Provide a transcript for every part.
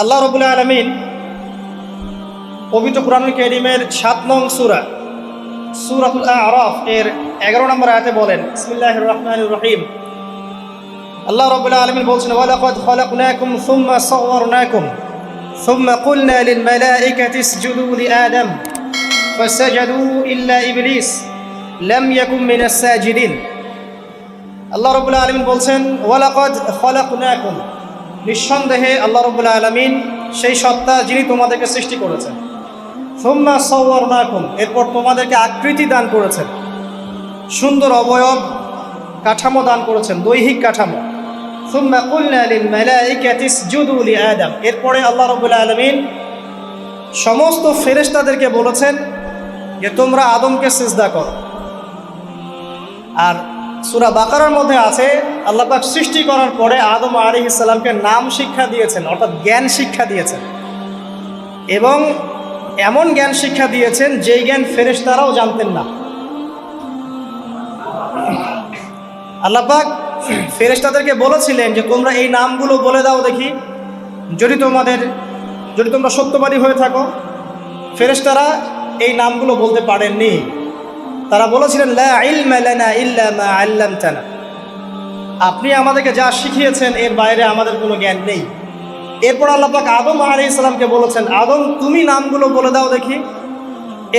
আল্লাহ রাব্বুল আলামিন পবিত্র কুরআনুল কারীমের ৭ নং সূরা সূরাতুল আ'রাফ এর ১১ নম্বর আয়াতে বলেন, বিসমিল্লাহির রহমানির রহিম। আল্লাহ রাব্বুল আলামিন বলছেন, ওয়ালাকাদ খালাকনাকুম সুম্মা সাওয়ারনাকুম সুম্মা কুলনা লিল মালাইকাতি ইসজুদু লিআদম ফাসাজাদু ইল্লা ইবলিস লাম ইয়াকুম মিনাস সাজিদিন। আল্লাহ রাব্বুল আলামিন বলছেন, ওয়ালাকাদ খালাকনাকুম, নিঃসন্দেহে আল্লাহ রাব্বুল আলামিন সেই সত্তা যিনি তোমাদেরকে সৃষ্টি করেছেন। সুম্মা সাওয়ারনাকুম, এরপর তোমাদেরকে আকৃতি দান করেছেন, সুন্দর অবয়ব কাঠামো দান করেছেন, দৈহিক কাঠামো। সুম্মা কুলনা লিল মালাইকাতি ইসজুদু লিআদম, এরপরে আল্লাহ রাব্বুল আলামিন সমস্ত ফেরেশতাদেরকে বলেছেন যে তোমরা আদমকে সিজদা করো। আর সূরা বাকারার মধ্যে আছে, আল্লাহ পাক সৃষ্টি করার পরে আদম আলাইহিস সালামকে নাম শিক্ষা দিয়েছেন, অর্থাৎ জ্ঞান শিক্ষা দিয়েছেন, এবং এমন জ্ঞান শিক্ষা দিয়েছেন যেই জ্ঞান ফেরেশতারাও জানতেন না। আল্লাহ পাক ফেরেশতাদেরকে বলেছিলেন যে তোমরা এই নামগুলো বলে দাও দেখি, যদি তোমরা সত্যবাদী হয়ে থাকো। ফেরেশতারা এই নামগুলো বলতে পারেননি। তারা বলেছিলেন, লা ইলমা লানা ইল্লা মা আল্লামতানা, আপনি আমাদেরকে যা শিখিয়েছেন এর বাইরে আমাদের কোনো জ্ঞান নেই। এরপর আল্লাহ পাক আদম আলাইহিস সালামকে বলেছেন, আদম তুমি নামগুলো বলে দাও দেখি।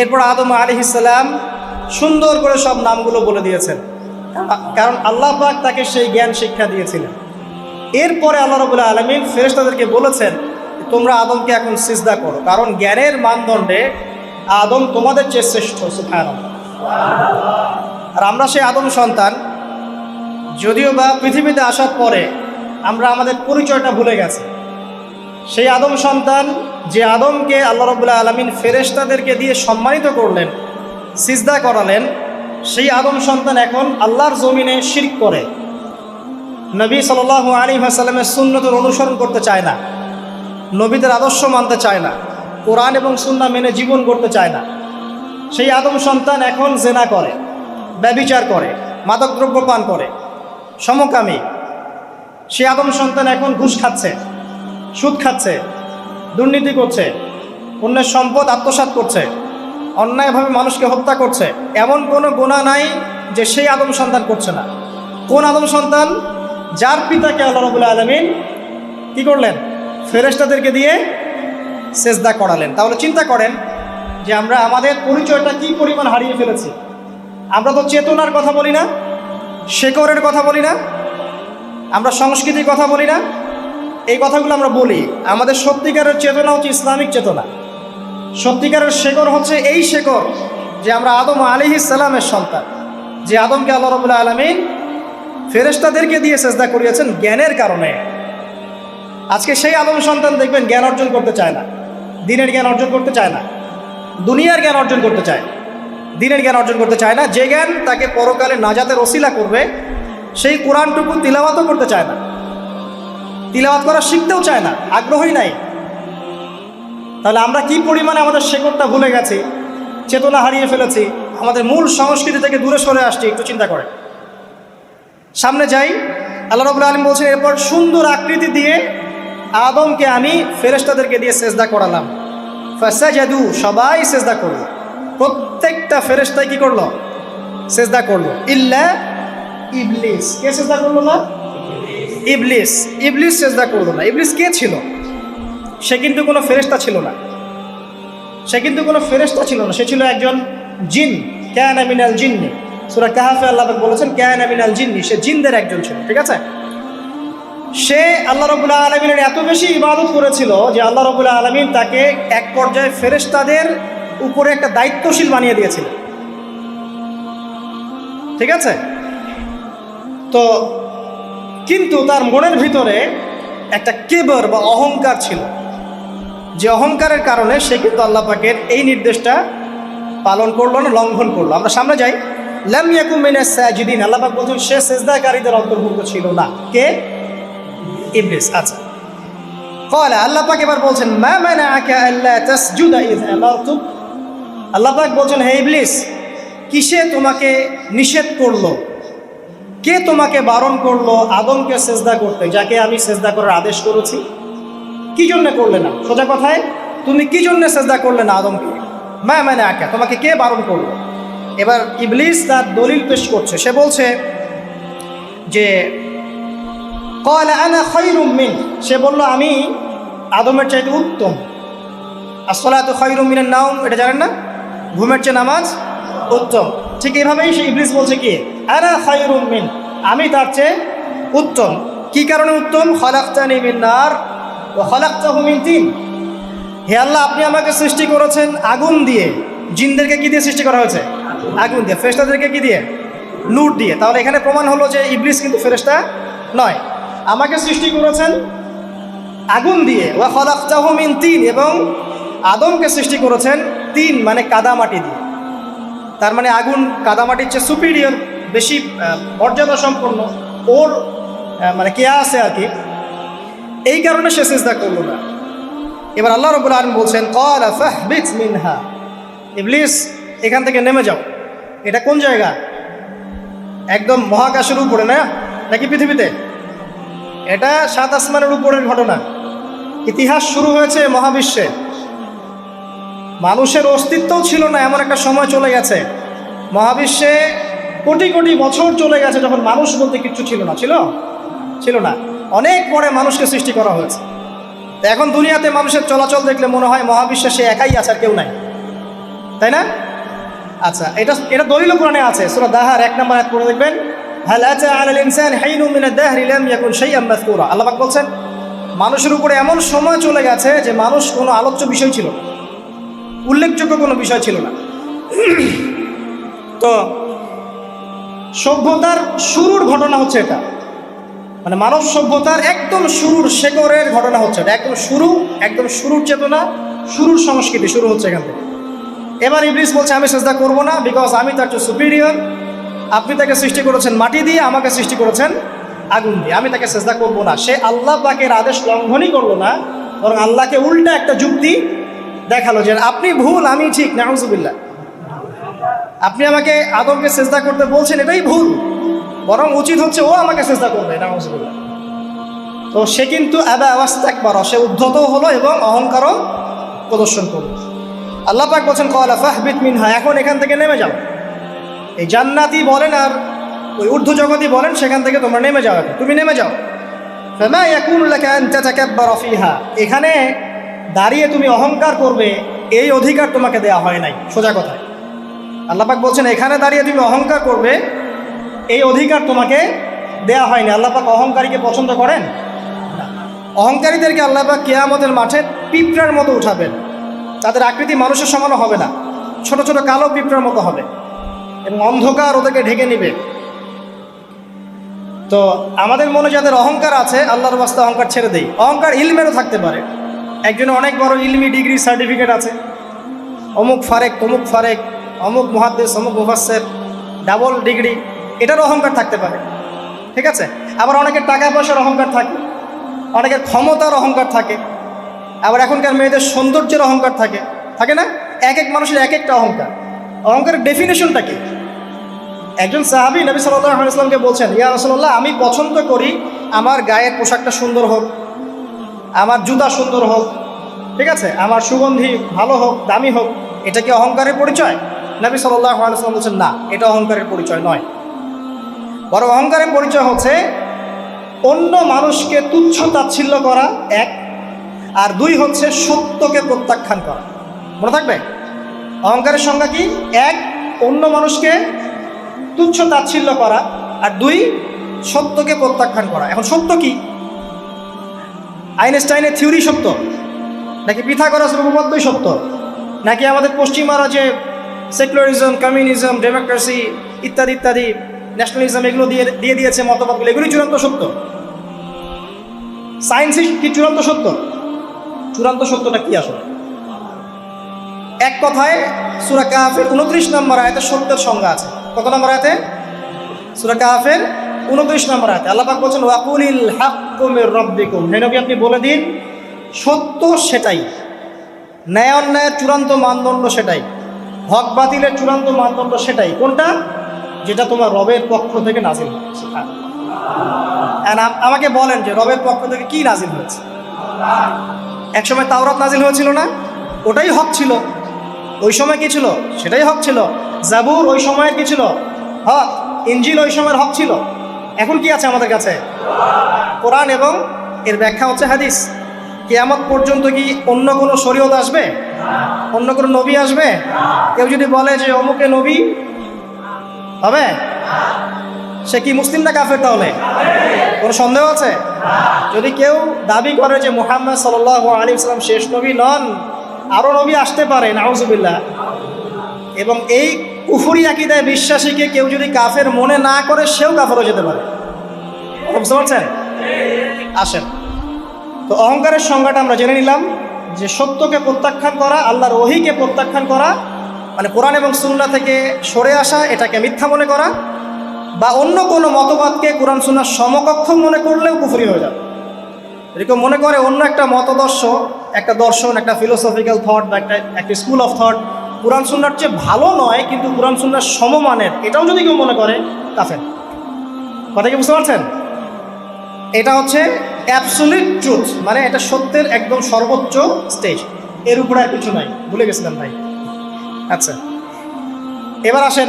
এরপর আদম আলাইহিস সালাম সুন্দর করে সব নামগুলো বলে দিয়েছেন, কারণ আল্লাহ পাক তাকে সেই জ্ঞান শিক্ষা দিয়েছিলেন। এরপরে আল্লাহ রাব্বুল আলামিন ফেরেশতাদেরকে বলেছেন, তোমরা আদমকে এখন সিজদা করো, কারণ জ্ঞানের মানদণ্ডে আদম তোমাদের চেয়ে শ্রেষ্ঠ। সুবহানাল্লাহ। আর আমরা সেই আদম সন্তান, যদিও বা পৃথিবীতে আসার পরে আমরা আমাদের পরিচয়টা ভুলে গেছি। সেই আদম সন্তান, যে আদমকে আল্লাহ রাব্বুল আলামিন ফেরেশতাদেরকে দিয়ে সম্মানিত করলেন, সিজদা করালেন, সেই আদম সন্তান এখন আল্লাহর জমিনে শিরক করে, নবী সাল্লাল্লাহু আলাইহি ওয়াসাল্লামের সুন্নতের অনুসরণ করতে চায় না, নবীদের আদর্শ মানতে চায় না, কোরআন এবং সুন্নাহ মেনে জীবন করতে চায় না। সেই আদম সন্তান এখন জেনা করে, ব্যভিচার করে, মাদকদ্রব্য পান করে, সমকামী। সেই আদম সন্তান এখন ঘুষ খাচ্ছে, সুদ খাচ্ছে, দুর্নীতি করছে, অন্যের সম্পদ আত্মসাৎ করছে, অন্যায়ভাবে মানুষকে হত্যা করছে। এমন কোনো গুনাহ নাই যে সেই আদম সন্তান করছে না। কোন আদম সন্তান? যার পিতাকে আল্লাহ রাব্বুল আলামিন কি করলেন? ফেরেশতাদেরকে দিয়ে সেজদা করালেন। তাহলে চিন্তা করেন যে আমরা আমাদের পরিচয়টা কি পরিমাণ হারিয়ে ফেলেছি। আমরা তো চেতনার কথা বলি না, শেকড়ের কথা বলি না, আমরা সংস্কৃতির কথা বলি না। এই কথাগুলো আমরা বলি। আমাদের সত্যিকারের চেতনা হচ্ছে ইসলামিক চেতনা। সত্যিকারের শেকড় হচ্ছে এই শেকড় যে আমরা আদম আলাইহিস সালামের সন্তান, যে আদমকে আল্লাহ রাব্বুল আলামিন ফেরেশতাদেরকে দিয়ে সেজদা করিয়েছেন জ্ঞানের কারণে। আজকে সেই আদম সন্তান দেখবেন জ্ঞান অর্জন করতে চায় না, দিনের জ্ঞান অর্জন করতে চায় না, দুনিয়ার জ্ঞান অর্জন করতে চায়, দিনের জ্ঞান অর্জন করতে চায় না। যে জ্ঞান তাকে পরকালে নাজাতের ওসিলা করবে, সেই কোরআনটুকু তিলাওয়াতও করতে চায় না, তিলাওয়াত করা শিখতেও চায় না, আগ্রহই নাই। তাহলে আমরা কি পরিমাণে আমাদের শেকড়টা ভুলে গেছি, চেতনা হারিয়ে ফেলেছি, আমাদের মূল সংস্কৃতি থেকে দূরে সরে আসছি। একটু চিন্তা করে সামনে যাই। আল্লাহ রাব্বুল আলামিন বলছেন, এরপর সুন্দর আকৃতি দিয়ে আদমকে আমি ফেরেশতাদেরকে দিয়ে সেজদা করালাম। ফাসাজাদু, সবাই সেজদা করলো, প্রত্যেকটা ফেরেশতাই কি করলো? সেজদা করলো। ইল্লা ইবলিস, কে সেজদা করলো না? ইবলিস। ইবলিস সেজদা করলো না। ইবলিস কে ছিল? সে কিন্তু কোনো ফেরেশতা ছিল না। সে ছিল একজন জিন। কানা মিনাল জিন্নি, সূরা কাহফে আল্লাহ পাক বলেছেন কানা মিনাল জিন্নি, সে জিনদের একজন ছিল। ঠিক আছে? সে আল্লাহ রাব্বুল আলামিনের এত বেশি ইবাদত করেছিল যে আল্লাহ রাব্বুল আলামিন তাকে এক পর্যায়ে ফেরেশতাদের উপরে একটা দায়িত্বশীল বানিয়ে দিয়েছিলেন। ঠিক আছে? তো কিন্তু তার মনের ভিতরে একটা কিবর বা অহংকার ছিল, যে অহংকারের কারণে সে কিন্তু আল্লাহ পাকের এই নির্দেশটা পালন করলো না, লঙ্ঘন করলো। আমরা সামনে যাই। লাম ইয়াকুম মিনাস সাজিদিন, আল্লাহ পাক বলছেন সে সিজদাকারীদের অন্তর্ভুক্ত ছিল না। কে? ইবলিস। আচ্ছা, ক্বালা, আল্লাহ পাক এবার বলছেন, মা মানাআকা আল্লা তাসজুদা ইয আমারতুক। আল্লাহ পাক বলছেন, হে ইবলিস, কিসে তোমাকে নিষেধ করলো, কে তোমাকে বারণ করলো আদমকে সিজদা করতে, যাকে আমি সিজদা করার আদেশ করেছি? কি জন্য করলে না? সোজা কথায়, তুমি কি জন্য সেজদা করলে না আদমকে? মানে আঁকা, তোমাকে কে বারণ করলো? এবার ইবলিস তার দলিল পেশ করছে। সে বলছে যে ক্বালা আনা খায়রুম মিন, সে বলল আমি আদমের চাইতে উত্তম। আসসালাতু খায়রুম মিনান নাওম, এটা জানেন না? ঘুমের চেয়ে নামাজ উত্তম। ঠিক এইভাবেই সে ইবলিস বলছে কি আনা খায়রুম মিন, আমি তার চেয়ে উত্তম। কি কারণে উত্তম? খালাকতানি মিন নার ওয়া খালাকতাহু মিন তিন। হে আল্লাহ, আপনি আমাকে সৃষ্টি করেছেন আগুন দিয়ে, জিনদেরকে কি দিয়ে সৃষ্টি করা হয়েছে? আগুন দিয়ে। ফেরেশতাদেরকে কি দিয়ে? নূর দিয়ে। তাহলে এখানে প্রমাণ হলো যে ইবলিস কিন্তু ফেরেশতা নয়। আমাকে সৃষ্টি করেছেন আগুন দিয়ে, ওয়া খালাকতাহু মিন তিন, এবং আদমকে সৃষ্টি করেছেন তিন মানে কাদামাটি দিয়ে। তার মানে আগুন কাদামাটির চেয়ে সুপিরিয়র, বেশি মর্যাদা সম্পন্ন, ওর মানে কে আছে আর কি। এই কারণে সে সিজদা করলো না। এবার আল্লাহ রাব্বুল আলামিন বলছেন ক্বালা ফাহবিত মিনহা, ইবলিস এখান থেকে নেমে যাও। এটা কোন জায়গা? একদম মহাকাশের উপরে না, নাকি পৃথিবীতে? এটা 7 আসমানের উপরের ঘটনা। ইতিহাস শুরু হয়েছে মহাবিশ্বে। মানুষের অস্তিত্বও ছিল না, এমন একটা সময় চলে গেছে। মহাবিশ্বে কোটি কোটি বছর চলে গেছে যখন মানুষ বলতে কিচ্ছু ছিল না। ছিল না। অনেক পরে মানুষকে সৃষ্টি করা হয়েছে। তো এখন দুনিয়াতে মানুষের চলাচল দেখলে মনে হয় মহাবিশ্বে সে একাই আছে, আর কেউ নাই, তাই না? আচ্ছা, এটা দলিল কোরআনে আছে। সূরা দাহার 1 নম্বর আয়াত পড়ে দেখবেন, হাল আতা আলাল ইনসানি হাইনুম মিনাদ দাহরি লাম ইয়াকুন শাইআম মাযকুরা। আল্লাহ পাক বলছেন মানুষের উপরে এমন সময় চলে গেছে যে মানুষ কোনো আলোচ্য বিষয় ছিল না, উল্লেখযোগ্য কোনো বিষয় ছিল না। তো সভ্যতার শুরুর ঘটনা হচ্ছে এটা, মানে মানব সভ্যতার একদম শুরুর শেকড়ের ঘটনা হচ্ছে এটা। একদম শুরুর চেতনা, শুরুর সংস্কৃতি শুরু হচ্ছে এখান থেকে। এবার ইবলিস বলছে আমি সেজদা করব না, বিকজ আমি তার চেয়ে সুপিরিয়র। আপনি তাকে সৃষ্টি করেছেন মাটি দিয়ে, আমাকে সৃষ্টি করেছেন আগুন দিয়ে, আমি তাকে সেজদা করব না। সে আল্লাহ পাকের আদেশ লঙ্ঘনই করলো না, বরং আল্লাহকে উল্টা একটা যুক্তি দেখালো যে আপনি ভুল, আমি ঠিক। নাউজুবিল্লাহ, আপনি আমাকে আদমকে সেজদা করতে বলছেন, এটাই ভুল, বরং উচিত হচ্ছে ও আমাকে সেজদা করবে। নাউজুবিল্লাহ। তো সে কিন্তু আবা ওয়াস্তাকবার, সে উদ্ধত হলো এবং অহংকারও প্রদর্শন করলো। আল্লাহ পাক বলছেন ক্বালা ফাহবিত মিনহা, এখন এখান থেকে নেমে যাও। এই জান্নাতি বলেন আর ওই ঊর্ধ্ব জগতই বলেন, সেখান থেকে তোমরা নেমে যাও, তুমি নেমে যাও। ফামা ইয়াকুনু লাকা আন তাতাকাব্বারা ফিহা, এখানে দাঁড়িয়ে তুমি অহংকার করবে এই অধিকার তোমাকে দেয়া হয় নাই। সোজা কথায় আল্লাহ পাক বলছেন এখানে দাঁড়িয়ে তুমি অহংকার করবে এই অধিকার তোমাকে দেয়া হয়নি। আল্লাহ পাক অহংকারীকে পছন্দ করেন না। অহংকারীদেরকে আল্লাহ পাক কিয়ামতের মাঠে পিঁপড়ার মতো উঠাবেন। তাদের আকৃতি মানুষের সমানও হবে না, ছোট ছোট কালো পিঁপড়ার মতো হবে এবং অন্ধকার ওদেরকে ঢেকে নিবে। তো আমাদের মনে যাদের অহংকার আছে, আল্লাহর রাস্তায় অহংকার ছেড়ে দেই। অহংকার ইলমেরও থাকতে পারে। একজনের অনেক বড় ইলমি ডিগ্রি সার্টিফিকেট আছে, অমুক ফারেক তমুক ফারেক, অমুক মুহাদ্দিস অমুক মুফাসসির, ডাবল ডিগ্রি, এটারও অহংকার থাকতে পারে। ঠিক আছে? আবার অনেকের টাকা পয়সার অহংকার থাকে, অনেকের ক্ষমতার অহংকার থাকে, আবার এখনকার মেয়েদের সৌন্দর্যের অহংকার থাকে না? এক এক মানুষের এক একটা অহংকার। অহংকারের ডেফিনেশনটা কি? একজন সাহাবী নবী সাল্লাল্লাহু আলাইহি ওয়াসাল্লামকে বলছেন, ইয়া রাসূলুল্লাহ, আমি পছন্দ করি আমার গায়ের পোশাকটা সুন্দর হোক, আমার জুতা সুন্দর হোক, ঠিক আছে, আমার সুগন্ধি ভালো হোক, দামি হোক। এটা কি অহংকারের পরিচয়? নবী সাল্লাল্লাহু আলাইহি ওয়াসাল্লাম বলছেন না, এটা অহংকারের পরিচয় নয়। বরং অহংকারের পরিচয় হচ্ছে অন্য মানুষকে তুচ্ছ তাচ্ছিল্য করা এক, আর দুই হচ্ছে সত্যকে প্রত্যাখ্যান করা। মনে থাকবে অহংকারের সংজ্ঞা কি? এক, অন্য মানুষকে তুচ্ছ তাচ্ছিল্য করা, আর দুই, সত্যকে প্রত্যাখ্যান করা। এখন সত্য কি? আইনস্টাইনের থিওরি সত্য, নাকি পিথাগোরাসের উপপাদ্যই সত্য, নাকি আমাদের পশ্চিমারা যে সেকুলারিজম, কমিউনিজম, ডেমোক্রেসি ইত্যাদি ইত্যাদি, ন্যাশনালিজম এগুলো দিয়ে দিয়েছে মতবাদগুলো, এগুলি চূড়ান্ত সত্য? সায়েন্সই কি চূড়ান্ত সত্য? চূড়ান্ত সত্যটা কি আসলে? এক কথায় সূরা কাহফের 29 নম্বর আয়াতে সত্যের সংজ্ঞা আছে। কত নম্বর আয়াতে? সূরা কাহফের 29 নম্বর আয়াতে আল্লাহ পাক বলেন ওয়াকুলিল হাক্কু মির রাব্বিকুম, হে নবী আপনি বলে দিন সত্য সেটাই, ন্যায় অন্যায়ের চূড়ান্ত মানদণ্ড সেটাই, হক বাতিলের চূড়ান্ত মানদণ্ড সেটাই। কোনটা? যেটা তোমার রবের পক্ষ থেকে নাজিল হয়েছে। আমাকে বলেন যে রবের পক্ষ থেকে কি নাজিল হয়েছে? একসময় তাওরাত নাজিল হয়েছিল না, ওটাই হক ছিল। ওই সময় কি ছিল? সেটাই হক ছিল। জাবুর ওই সময়ের কি ছিল? হক। ইনজিল ওই সময়ের হক ছিল। এখন কি আছে আমাদের কাছে? কোরআন এবং এর ব্যাখ্যা হচ্ছে হাদিস। কিয়ামত পর্যন্ত কি অন্য কোনো শরীয়ত আসবে? অন্য কোনো নবী আসবে? কেউ যদি বলে যে অমুকে নবী হবে, সে কি মুসলিম না কাফের? তাহলে কোনো সন্দেহ আছে? যদি কেউ দাবি করে যে মুহাম্মদ সাল্লাল্লাহু আলাইহি ওয়াসাল্লাম শেষ নবী নন, আরও নবী আসতে পারে, নাউজুবিল্লাহ, এবং এই কুফরি আকীদায় বিশ্বাসীকে কেউ যদি কাফের মনে না করে, সেও কাফের হয়ে যেতে পারে। বুঝতে পারছেন? আসেন, তো অহংকারের সংজ্ঞাটা আমরা জেনে নিলাম যে সত্যকে প্রত্যাখ্যান করা, আল্লাহর ওহীকে প্রত্যাখ্যান করা, মানে কোরআন এবং সুন্নাহ থেকে সরে আসা, এটাকে মিথ্যা মনে করা, বা অন্য কোনো মতবাদকে কোরআন সুন্নাহর সমকক্ষ মনে করলেও কুফরি হয়ে যাবে। এরকম মনে করে অন্য একটা মতদর্শ, একটা দর্শন, একটা ফিলোসফিক্যাল থট বা একটা স্কুল অফ থট কোরআন সুন্নাহর চেয়ে ভালো নয়, কিন্তু কোরআন সুন্নাহর সমমানের, এটাও যদি কেউ মনে করে, কাফের। কথা কি বুঝতে পারছেন? এটা হচ্ছে অ্যাবসলিউট ট্রুথ, মানে এটা সত্যের একদম সর্বোচ্চ স্টেজ, এর উপরে আর কিছু নাই। ভুলে গেছিলাম ভাই। আচ্ছা, এবার আসেন,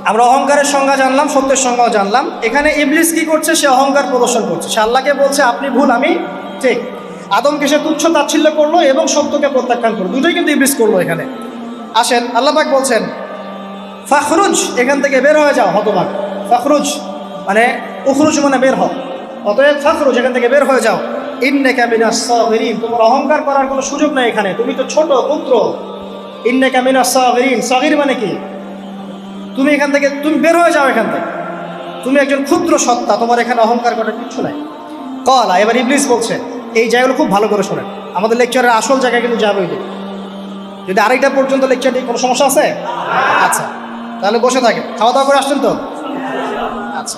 আমরা অহংকারের সংজ্ঞা জানলাম, সত্যের সংজ্ঞাও জানলাম। এখানে ইবলিস কি করছে? সে অহংকার প্রদর্শন করছে। সে আল্লাহকে বলছে আপনি ভুল, আমি ঠিক। আদমকে সে তুচ্ছ তাচ্ছিল্য করলো এবং সত্যকে প্রত্যাখ্যান করলো, দুটোই কিন্তু ইবলিস করলো এখানে। আসেন, আল্লাহ পাক বলছেন ফাখরুজ, এখান থেকে বের হয়ে যাও হতভাগ। ফাখরুজ মানে উখরুজ মানে বের হও, অতএব ফাখরুজ, এখান থেকে বের হয়ে যাও। ইন্নাকা মিনাস সাগিরিন, তোমার অহংকার করার কোনো সুযোগ নেই এখানে, তুমি তো ছোট পুত্র। ইন্নাকা মিনাস সাগিরিন, সাগির মানে কি? তুমি এখান থেকে, তুমি বের হয়ে যাও এখান থেকে, তুমি একজন ক্ষুদ্র সত্তা, তোমার এখানে অহংকার করার কিছু নাই। কলা, এবার ইবলিস বলছে, এই জায়গাগুলো খুব ভালো করে শোনেন, আমাদের লেকচারের আসল জায়গায় কিন্তু যাবে ওই দিকে। যদি আড়াইটা পর্যন্ত লেকচার দিই, কোনো সমস্যা আছে? আচ্ছা, তাহলে বসে থাকে, খাওয়া দাওয়া করে আসছেন তো? আচ্ছা,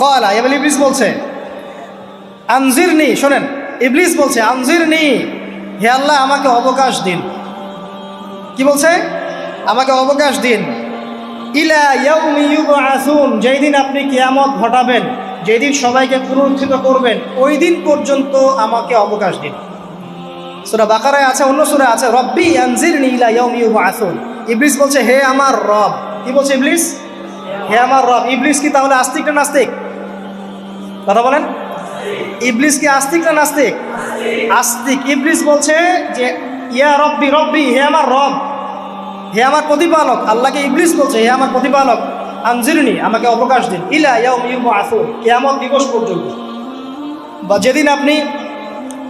কলা, এবার ইবলিস বলছে আনজিরনি, শোনেন, ইবলিস বলছে আনজিরনি, হে আল্লাহ আমাকে অবকাশ দিন। কি বলছে? আমাকে অবকাশ দিন। ইলা ইয়াউমি ইউবআসুন, যেই দিন আপনি কিয়ামত ঘটাবেন, যেই দিন সবাইকে পুনরুত্থিত করবেন, ওই দিন পর্যন্ত আমাকে অবকাশ দিন। সূরা বাকারায় আছে, অন্য সূরা আছে, রব্বি আনজিরনি ইলা ইয়াউমি ইউবআসুন। ইবলিস বলছে হে আমার রব। কি বলছে ইবলিস? হে আমার রব। ইবলিস কি তাহলে আস্তিক না নাস্তিক? কথা বলেন, ইবলিস কি আস্তিক না নাস্তিক? আস্তিক। ইবলিস বলছে যে ইয়া রব্বি, রব্বি হে আমার রব, হে আমার প্রতিপালক। আল্লাহকে ইবলিস বলছে হে আমার প্রতিপালক, আনজিরনি আমাকে অবকাশ দিন, ইলা ইয়াউমি ইউবআসুন, কিয়ামত দিবস পর্যন্ত, বা যেদিন আপনি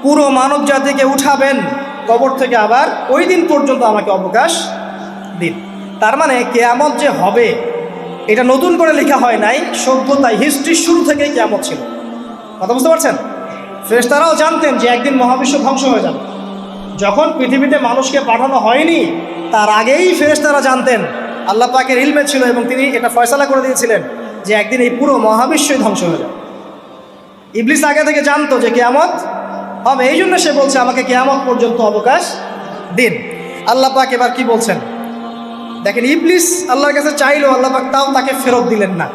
পুরো মানব জাতিকে উঠাবেন কবর থেকে, আবার ওই দিন পর্যন্ত আমাকে অবকাশ দিন। তার মানে কিয়ামত যে হবে এটা নতুন করে লেখা হয় নাই, সভ্যতায় হিস্ট্রির শুরু থেকেই কিয়ামত ছিল। কথা বুঝতে পারছেন? ফেরেশতারাও জানতেন যে একদিন মহাবিশ্ব ধ্বংস হয়ে যাবে। যখন পৃথিবীতে মানুষকে পাঠানো হয়নি তার আগেই ফেরেশতারা জানতেন, আল্লাহ পাকের ইলমে ছিল এবং তিনি এটা ফয়সালা করে দিয়েছিলেন যে একদিন এই পুরো মহাবিশ্বই ধ্বংস হয়ে যাবে। ইবলিস আগে থেকে জানতো যে কিয়ামত হবে, এই জন্য সে বলছে আমাকে কিয়ামত পর্যন্ত অবকাশ দিন। আল্লাহ পাক এবার কি বলছেন দেখেন, ইবলিস আল্লাহর কাছে চাইলো, আল্লাহ পাক তাও তাকে ফেরত দিলেন না।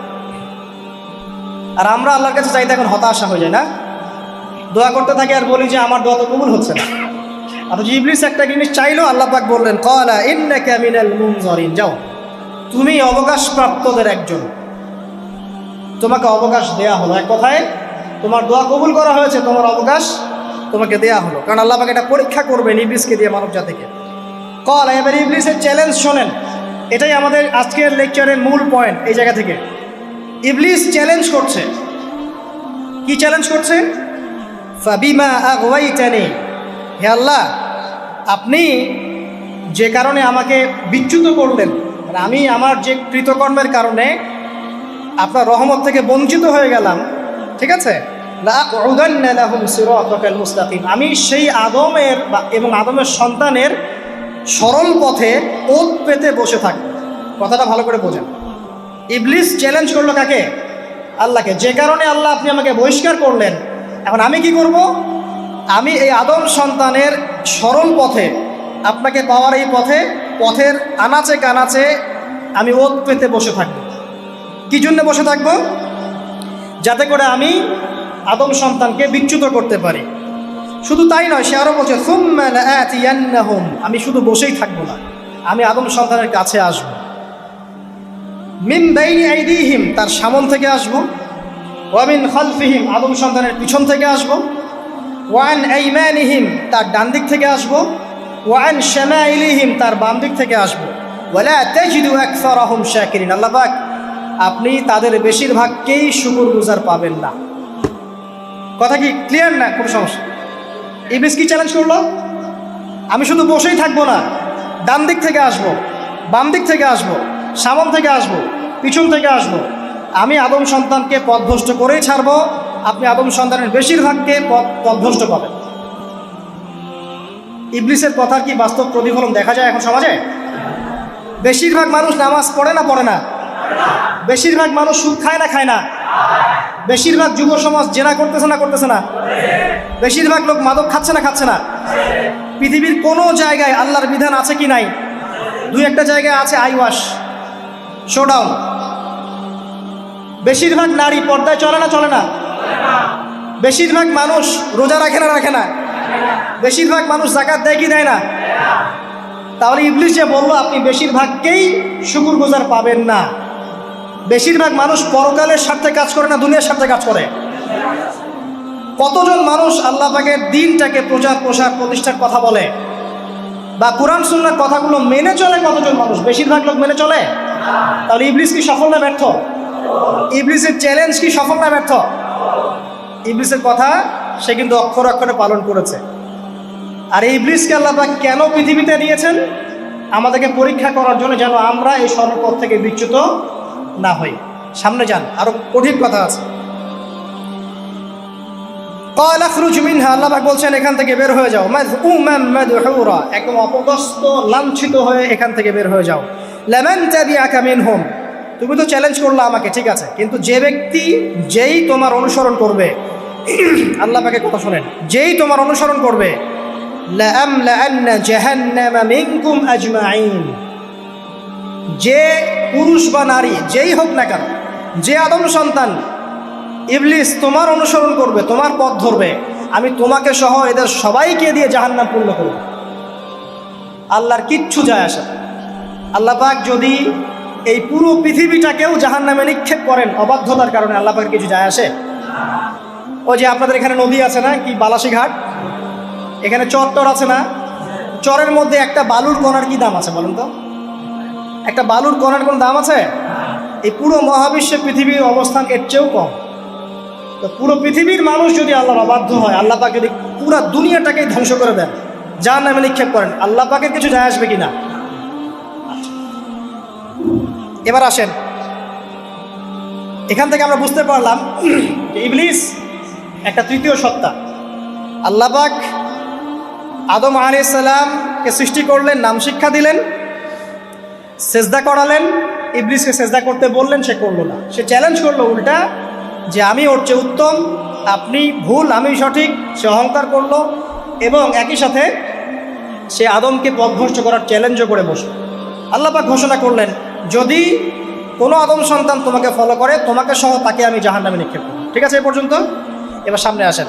আর আমরা আল্লাহর কাছে চাইতে এখন হতাশা হয়ে যায় না, দোয়া করতে থাকি আর বলি যে আমার দোয়া তো কবুল হচ্ছে না। অথচ ইবলিস একটা জিনিস চাইলো, আল্লাহ পাক বললেন ক্বালা ইন্নাকা মিনাল মুনজারিন, যাও তুমি অবকাশপ্রাপ্তদের একজন, তোমাকে অবকাশ দেয়া হলো। এক কথায় তোমার দোয়া কবুল করা হয়েছে, তোমার অবকাশ তোমাকে দেয়া হলো, কারণ আল্লাহ পাক এটা পরীক্ষা করবেন ইবলিসকে দিয়ে, মানব জাতিকে। ক্বালা, এবার ইবলিসের চ্যালেঞ্জ শোনেন, এটাই আমাদের আজকের লেকচারের মূল পয়েন্ট। এই জায়গা থেকে ইবলিস চ্যালেঞ্জ করছে। কি চ্যালেঞ্জ করছে? ফাবিমা আগওয়াইতানি, হে আল্লাহ আপনি যে কারণে আমাকে বিচ্যুত করলেন, আমি আমার যে কৃতকর্মের কারণে আপনার রহমত থেকে বঞ্চিত হয়ে গেলাম, ঠিক আছে, লাআকউদান্না লাহুম সিরাতাকাল মুস্তাকিম, আমি সেই আদমের এবং আদমের সন্তানের সরল পথে ওত পেতে বসে থাকব। কথাটা ভালো করে বোঝেন। ইবলিস চ্যালেঞ্জ করলো কাকে? আল্লাহকে। যে কারণে আল্লাহ আপনি আমাকে বহিষ্কার করলেন, এখন আমি কি করব? আমি এই আদম সন্তানের সরল পথে, আপনাকে পাওয়ার এই পথের আনাচে কানাচে আমি ওত পেতে বসে থাকব। কি জন্য বসে থাকব? যাতে করে আমি আদম সন্তানকে বিচ্যুত করতে পারি। শুধু তাই নয়, সে আরো বলছে সুম্মা লাআতিয়ান্নাহুম, আমি শুধু বসেই থাকবো না, আমি আদম সন্তানের কাছে আসব। মিন বাইনি আইদিহিম, তার সামন থেকে আসব। ওয়া মিন খালফিহিম, আদম সন্তানের পিছন থেকে আসব। ওয়া আন আইমানিহিম, তার ডান দিক থেকে আসব। ওয়া আন শামাইলিহিম, তার বাম দিক থেকে আসব। ওয়ালা তাজিদু আকসারাহুম শাকিরিন, আল্লাহ পাক আপনি তাদের বেশিরভাগকেই শুকরগুজার পাবেন না। কথা কি ক্লিয়ার না? কোনো সমস্যা? ইবলিস কি চ্যালেঞ্জ করলো? আমি শুধু বসেই থাকবো না, ডান দিক থেকে আসব, বাম দিক থেকে আসব, সামন থেকে আসব, পিছন থেকে আসব। আমি আদম সন্তানকে পথভ্রষ্ট করেই ছাড়বো, আপনি আদম সন্তানের বেশিরভাগকে পথভ্রষ্ট পাবেন। ইবলিসের কথার কি বাস্তব প্রতিফলন দেখা যায় এখন সমাজে? বেশিরভাগ মানুষ নামাজ পড়ে না পড়ে না? বেশিরভাগ মানুষ সুদ খায় না খায় না? বেশিরভাগ যুব সমাজ জেনা করতেছে না করতেছে না? বেশিরভাগ লোক মাদক খাচ্ছে না খাচ্ছে না? পৃথিবীর কোনো জায়গায় আল্লাহর বিধান আছে কি নাই? দুই একটা জায়গায় আছে আইওয়াশ, শোডাউন। বেশিরভাগ নারী পর্দায় চলে না চলে না? বেশিরভাগ মানুষ রোজা রাখে না রাখে না? বেশিরভাগ মানুষ যাকাত দেয় কি দেয় না? তাহলে ইবলিস যে বললো আপনি বেশিরভাগকেই শুকরগুজার পাবেন না, বেশিরভাগ মানুষ পরকালের স্বার্থে কাজ করে না দুনিয়ার স্বার্থে কাজ করে? কতজন মানুষ আল্লাহ পাকের দ্বীনটাকে প্রচার প্রসার প্রতিষ্ঠার কথা বলে বা কোরআন সুন্নাহর কথাগুলো মেনে চলে? কতজন মানুষ? বেশিরভাগ লোক মেনে চলে? তাহলে ইবলিস কি সফল না ব্যর্থ? ইবলিসের চ্যালেঞ্জ কি সফল না ব্যর্থ? ইবলিসের কথা সে কিন্তু অক্ষর অক্ষরে পালন করেছে। আর এই ইবলিসকে আল্লাহ পাক কেন পৃথিবীতে দিয়েছেন? আমাদেরকে পরীক্ষা করার জন্য, যেন আমরা এই সর্বপথ থেকে বিচ্যুত না হই। সামনে যান, আরো কঠিন কথা আছে। ক্বাল আখরুজ মিনহা, আল্লাহ পাক বলছেন এখান থেকে বের হয়ে যাও। মাযউমান মাদহুরা, একদম অপদস্থ লাঞ্ছিত হয়ে এখান থেকে বের হয়ে যাও। লামান তাবিআকা মিনহুম, তুমি তো চ্যালেঞ্জ করলে আমাকে, ঠিক আছে, কিন্তু যে ব্যক্তি যেই তোমার অনুসরণ করবে, আল্লাহ পাকের কথা শোনেন, যেই তোমার অনুসরণ করবে, লাআমলাআন্না জাহান্নামা মিনকুম আজমাইন, যে পুরুষ বা নারী যেই হোক না কেন, যে আদম সন্তান ইবলিস তোমার অনুসরণ করবে, তোমার পথ ধরবে, আমি তোমাকে সহ এদের সবাইকে দিয়ে জাহান্নাম পূর্ণ করব। আল্লাহর কিচ্ছু যায় আসে না। আল্লাহ পাক যদি এই পুরো পৃথিবীটাকেও জাহান্নামে নিক্ষেপ করেন অবাধ্যতার কারণে, আল্লাহ পাকের কিছু যায় আসে? ওই যে আপনাদের এখানে নদী আছে না, কি বালাসী ঘাট, এখানে চর আছে না, চরের মধ্যে একটা বালুর কণার কি দাম আছে বলেন তো? একটা বালুর কণার কোনো দাম আছে? এই পুরো মহাবিশ্বে পৃথিবীর অবস্থান এর চেয়েও কম। তো পুরো পৃথিবীর মানুষ যদি আল্লাহর অবাধ্য হয়, আল্লাহ পাক যদি পুরো দুনিয়াটাকেই ধ্বংস করে দেন, জাহান্নামে নিক্ষেপ করেন, আল্লাহ পাকের কিছু যায় আসবে কিনা? এবার আসেন, এখান থেকে আমরা বুঝতে পারলাম যে ইবলিস একটা তৃতীয় সত্তা। আল্লাহ পাক আদম আলাইহিস সালামকে সৃষ্টি করলেন, নাম শিক্ষা দিলেন, সেজদা করালেন, ইবলিসকে সেজদা করতে বললেন, সে করলো না। সে চ্যালেঞ্জ করলো উল্টা, যে আমি ওর চেয়ে উত্তম, আপনি ভুল আমি সঠিক। সে অহংকার করলো এবং একই সাথে সে আদমকে পথভ্রষ্ট করার চ্যালেঞ্জও করে বসল। আল্লাহ পাক ঘোষণা করলেন, যদি কোনো আদম সন্তান তোমাকে ফলো করে, তোমাকে সহ তাকে আমি জাহান্নামে নিক্ষেপ করব। ঠিক আছে, এ পর্যন্ত। এবার সামনে আসেন।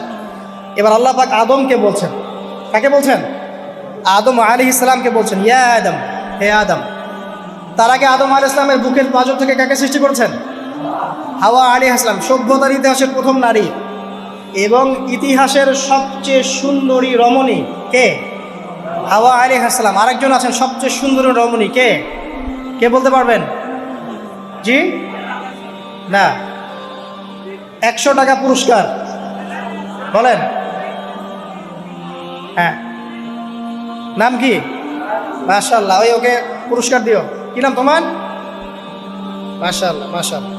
এবার আল্লাহ পাক আদমকে বলছেন, কাকে বলছেন? আদম আলাইহিস সালামকে বলছেন, ইয়া আদম, হে আদম। তার আগে আদম আলাইহিস সালামের বুকের পাঁজর থেকে কাকে সৃষ্টি করেছেন? হাওয়া আলাইহিস সালাম, সভ্যতার ইতিহাসের প্রথম নারী এবং ইতিহাসের সবচেয়ে সুন্দরী রমণী কে? হাওয়া আলাইহিস সালাম। আরেকজন আছেন সবচেয়ে সুন্দরী রমণী, কে? কে বলতে পারবেন? জি না, 100 টাকা পুরস্কার বলেন। হ্যাঁ, নাম কি? মাশাআল্লাহ, ওই ওকে পুরস্কার দিও। কি নাম তোমার? মাশাআল্লাহ মাশাআল্লাহ।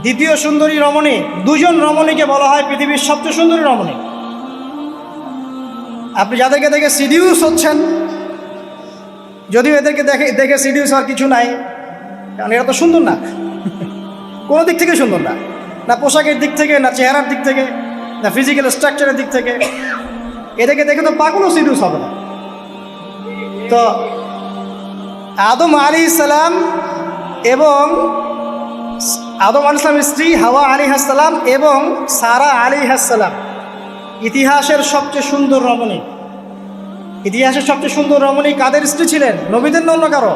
দ্বিতীয় সুন্দরী রমণী, দুজন রমণীকে বলা হয় পৃথিবীর সবচেয়ে সুন্দরী রমণী। আপনি যাদেরকে দেখে সিডিউস হচ্ছেন, যদিও এদেরকে দেখে সিডিউস হওয়ার কিছু নাই, কারণ এরা তো সুন্দর না, কোনো দিক থেকে সুন্দর না, না পোশাকের দিক থেকে, না চেহারার দিক থেকে, না ফিজিক্যাল স্ট্রাকচারের দিক থেকে। এদেরকে দেখে তো পাগলও সিডিউস হবে না। তো আদম আলাইহিস সালাম এবং আদম আলাইহিস সালামের স্ত্রী হাওয়া আলাইহিস সালাম এবং সারা আলাইহিস সালাম, ইতিহাসের সবচেয়ে সুন্দর রমণী, ইতিহাসের সবচেয়ে সুন্দর রমণী কাদের স্ত্রী ছিলেন? নবীদের না অন্য কারো?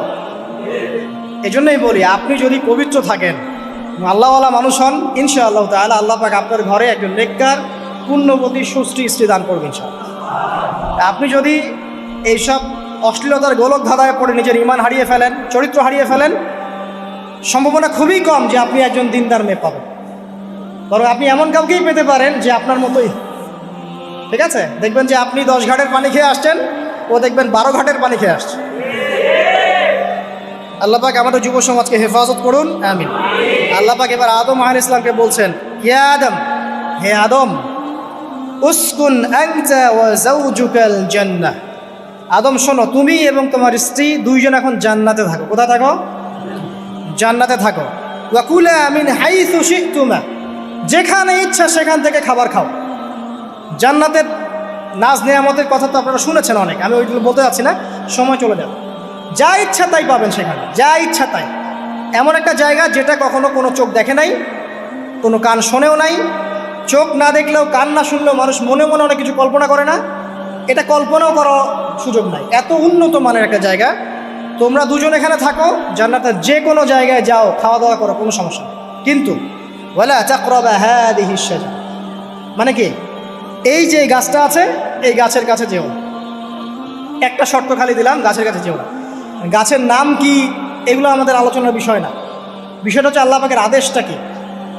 এজন্যই বলি, আপনি যদি পবিত্র থাকেন, আল্লাহওয়ালা মানুষ হন, ইনশাআল্লাহ তাআলা আল্লাহ পাক আপনার ঘরে একজন নেককার পুণ্যবতী সুশ্রী স্ত্রী দান করবেন ইনশাআল্লাহ। আপনি যদি এইসব অশ্লীলতার গোলক ধাঁধায় পড়ে নিজের ঈমান হারিয়ে ফেলেন, চরিত্র হারিয়ে ফেলেন, সম্ভাবনা খুবই কম যে আপনি একজন দিনদার মেয়ে পাবেন। বরং আপনি এমন কাউকেই পেতে পারেন যে আপনার মতোই, ঠিক আছে? দেখবেন যে আপনি 10 ঘাটের পানি খেয়ে আসছেন, ও দেখবেন 12 ঘাটের পানি খেয়ে আসছে। আল্লাহ পাক আমাদের যুব সমাজকে হেফাজত করুন, আমিন। আল্লাহ পাক এবার আদম আলাইহিস সালামকে বলছেন, ইয়া আদম, হে আদম, উসকুন আনতা ওয়া যাওজুকাল জান্নাহ। আদম শোনো, তুমি এবং তোমার স্ত্রী দুইজন এখন জান্নাতে থাকো। কোথায় থাকো? জান্নাতে থাকো। ওয়া কুলা মিন হাইসু শি'তুমা, যেখানে ইচ্ছা সেখান থেকে খাবার খাও। জান্নাতের নাজ নেয়ামতের কথা তো আপনারা শুনেছেন অনেক, আমি ওইগুলো বলতে যাচ্ছি না, সময় চলে যাবে। যা ইচ্ছা তাই পাবেন সেখানে, যা ইচ্ছা তাই। এমন একটা জায়গা যেটা কখনো কোনো চোখ দেখে নাই, কোনো কান শোনেও নাই। চোখ না দেখলেও, কান না শুনলেও মানুষ মনে মনে অনেক কিছু কল্পনা করে না? এটা কল্পনাও করার সুযোগ নাই। এত উন্নত মানের একটা জায়গা। তোমরা দুজন এখানে থাকো, জান্নাতের যে কোনো জায়গায় যাও, খাওয়া দাওয়া করো, কোনো সমস্যা নেই। কিন্তু ওয়ালা তাকরাবা হাদিহিশ শাজারা, মানে কি, এই যে গাছটা আছে এই গাছের কাছে যেও না। একটা শর্ত খালি দিলাম, গাছের কাছে যেও না। গাছের নাম কি এগুলো আমাদের আলোচনার বিষয় না। বিষয়টা হচ্ছে আল্লাহ পাকের আদেশটা কি।